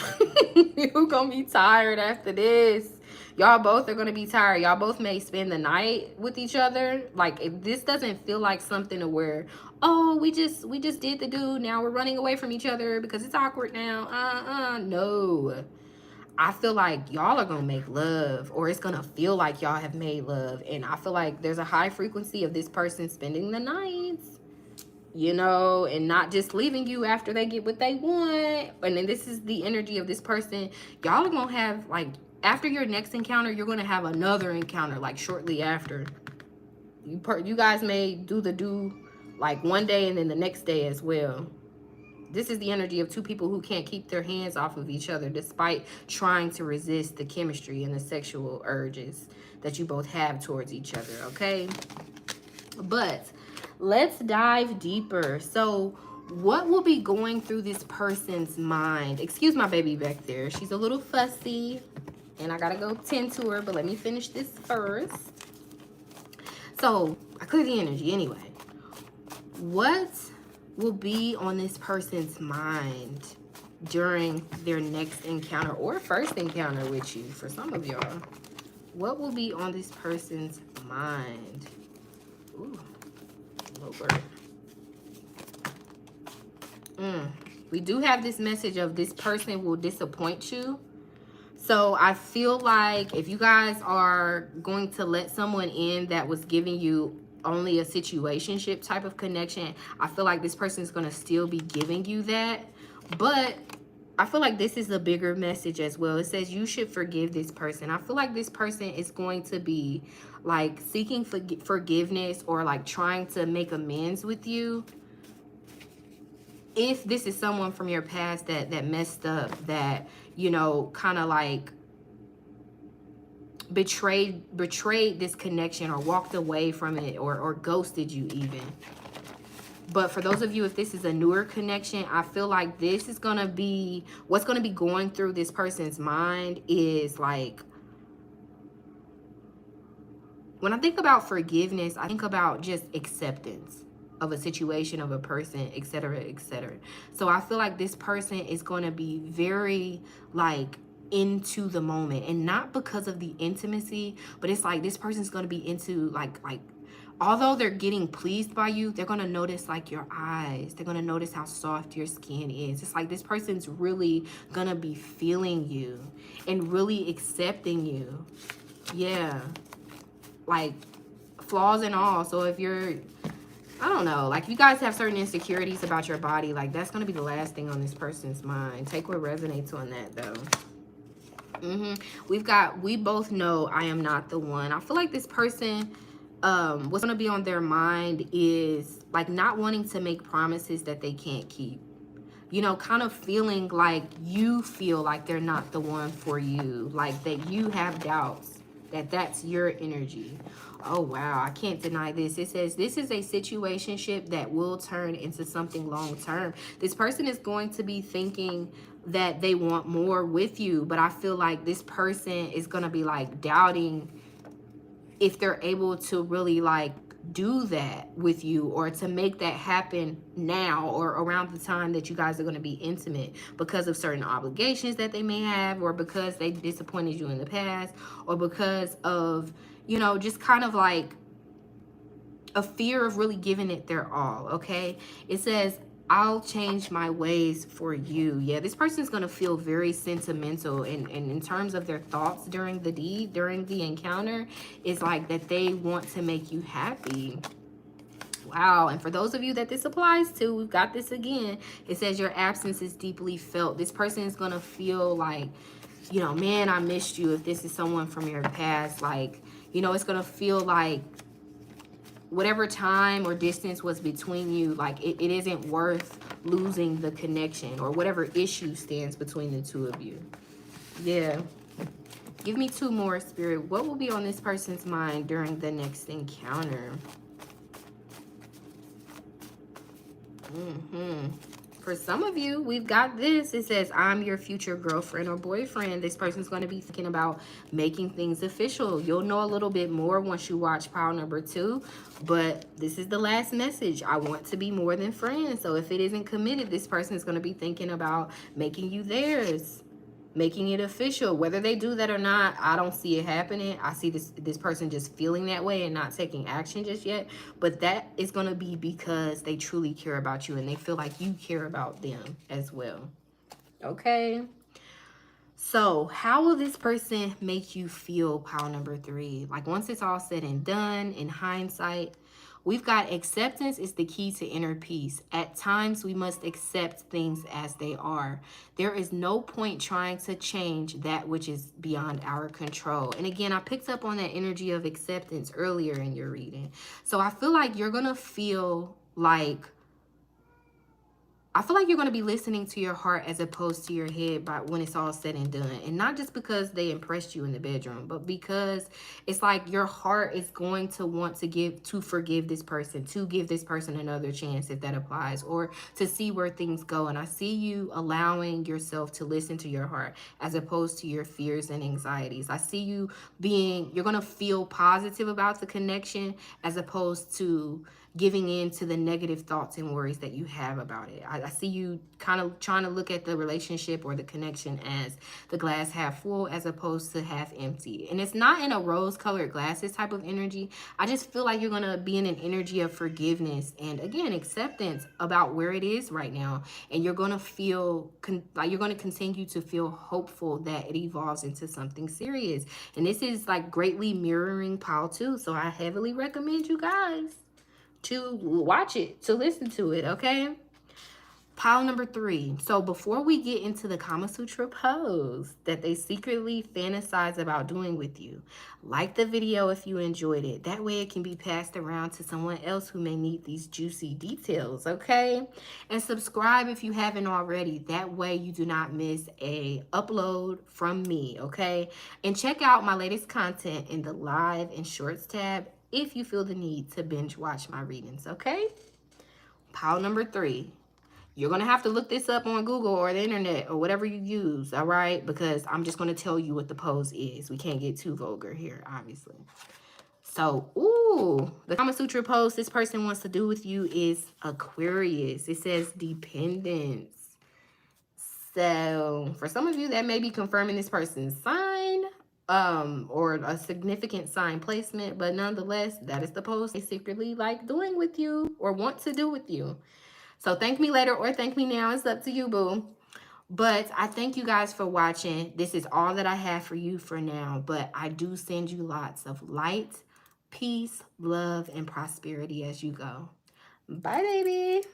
You gonna be tired after this. Y'all both are gonna be tired. Y'all both may spend the night with each other. Like, if this doesn't feel like something to where, oh, we just did the do, now we're running away from each other because it's awkward now. No. I feel like y'all are gonna make love, or it's gonna feel like y'all have made love. And I feel like there's a high frequency of this person spending the nights, you know, and not just leaving you after they get what they want. And then this is the energy of this person. Y'all are gonna have, like, after your next encounter, you're gonna have another encounter, like, shortly after. You guys may do like one day and then the next day as well. This is the energy of two people who can't keep their hands off of each other despite trying to resist the chemistry and the sexual urges that you both have towards each other, okay? But let's dive deeper. So what will be going through this person's mind? Excuse my baby back there. She's a little fussy, and I gotta go tend to her, but let me finish this first. So I clear the energy anyway. What will be on this person's mind during their next encounter or first encounter with you? For some of y'all, what will be on this person's mind? Ooh. Lord. We do have this message of this person will disappoint you. So I feel like if you guys are going to let someone in that was giving you only a situationship type of connection, I feel like this person is going to still be giving you that. But I feel like this is a bigger message as well. It says you should forgive this person. I feel like this person is going to be like seeking forgiveness or like trying to make amends with you. If this is someone from your past that messed up, that, you know, kind of like betrayed this connection or walked away from it or ghosted you even. But for those of you, if this is a newer connection, I feel like this is going to be, what's going to be going through this person's mind is like, when I think about forgiveness, I think about just acceptance of a situation, of a person, etc., etc. So I feel like this person is going to be very like into the moment, and not because of the intimacy, but it's like this person's going to be into like although they're getting pleased by you, they're going to notice like your eyes. They're going to notice how soft your skin is. It's like this person's really going to be feeling you and really accepting you. Yeah. Like flaws and all. So if you're, I don't know, like if you guys have certain insecurities about your body, like that's going to be the last thing on this person's mind. Take what resonates on that though. We both know I am not the one. I feel like this person, what's going to be on their mind is like not wanting to make promises that they can't keep. You know, kind of feeling like you feel like they're not the one for you. Like that you have doubts that that's your energy. Oh, wow. I can't deny this. It says this is a situationship that will turn into something long term. This person is going to be thinking that they want more with you, but I feel like this person is going to be like doubting if they're able to really like do that with you or to make that happen now or around the time that you guys are going to be intimate, because of certain obligations that they may have, or because they disappointed you in the past, or because of, you know, just kind of like a fear of really giving it their all. Okay, it says I'll change my ways for you. Yeah, this person's going to feel very sentimental, and in terms of their thoughts during the deed, during the encounter, is like that they want to make you happy. Wow. And for those of you that this applies to, we've got this again. It says your absence is deeply felt. This person is going to feel like, you know, man, I missed you. If this is someone from your past, like, you know, it's going to feel like whatever time or distance was between you, like it isn't worth losing the connection, or whatever issue stands between the two of you. Yeah. Give me two more, Spirit. What will be on this person's mind during the next encounter? For some of you, we've got this. It says, I'm your future girlfriend or boyfriend. This person's going to be thinking about making things official. You'll know a little bit more once you watch pile number 2. But this is the last message. I want to be more than friends. So if it isn't committed, this person is going to be thinking about making you theirs, making it official. Whether they do that or not, I don't see it happening. I see this person just feeling that way and not taking action just yet. But that is going to be because they truly care about you and they feel like you care about them as well. Okay. So how will this person make you feel, pile number 3? Like once it's all said and done, in hindsight, we've got acceptance is the key to inner peace. At times, we must accept things as they are. There is no point trying to change that which is beyond our control. And again, I picked up on that energy of acceptance earlier in your reading. So I feel like you're going to feel like, you're going to be listening to your heart as opposed to your head by when it's all said and done. And not just because they impressed you in the bedroom, but because it's like your heart is going to want to forgive this person, to give this person another chance if that applies, or to see where things go. And I see you allowing yourself to listen to your heart as opposed to your fears and anxieties. I see you you're going to feel positive about the connection as opposed to giving in to the negative thoughts and worries that you have about it. I see you kind of trying to look at the relationship or the connection as the glass half full as opposed to half empty. And it's not in a rose-colored glasses type of energy. I just feel like you're going to be in an energy of forgiveness and, again, acceptance about where it is right now. And you're going to feel like you're going to continue to feel hopeful that it evolves into something serious. And this is like greatly mirroring pile 2. So I heavily recommend you guys to watch it, to listen to it, okay? Pile number 3. So before we get into the Kama Sutra pose that they secretly fantasize about doing with you, like the video if you enjoyed it. That way it can be passed around to someone else who may need these juicy details, okay? And subscribe if you haven't already. That way you do not miss a upload from me, okay? And check out my latest content in the live and shorts tab if you feel the need to binge watch my readings, okay? Pile number 3. You're going to have to look this up on Google or the internet or whatever you use, all right? Because I'm just going to tell you what the pose is. We can't get too vulgar here, obviously. So, the Kama Sutra pose this person wants to do with you is Aquarius. It says dependence. So, for some of you, that may be confirming this person's sign or a significant sign placement. But nonetheless, that is the pose they secretly like doing with you or want to do with you. So thank me later or thank me now. It's up to you, boo. But I thank you guys for watching. This is all that I have for you for now. But I do send you lots of light, peace, love, and prosperity as you go. Bye, baby.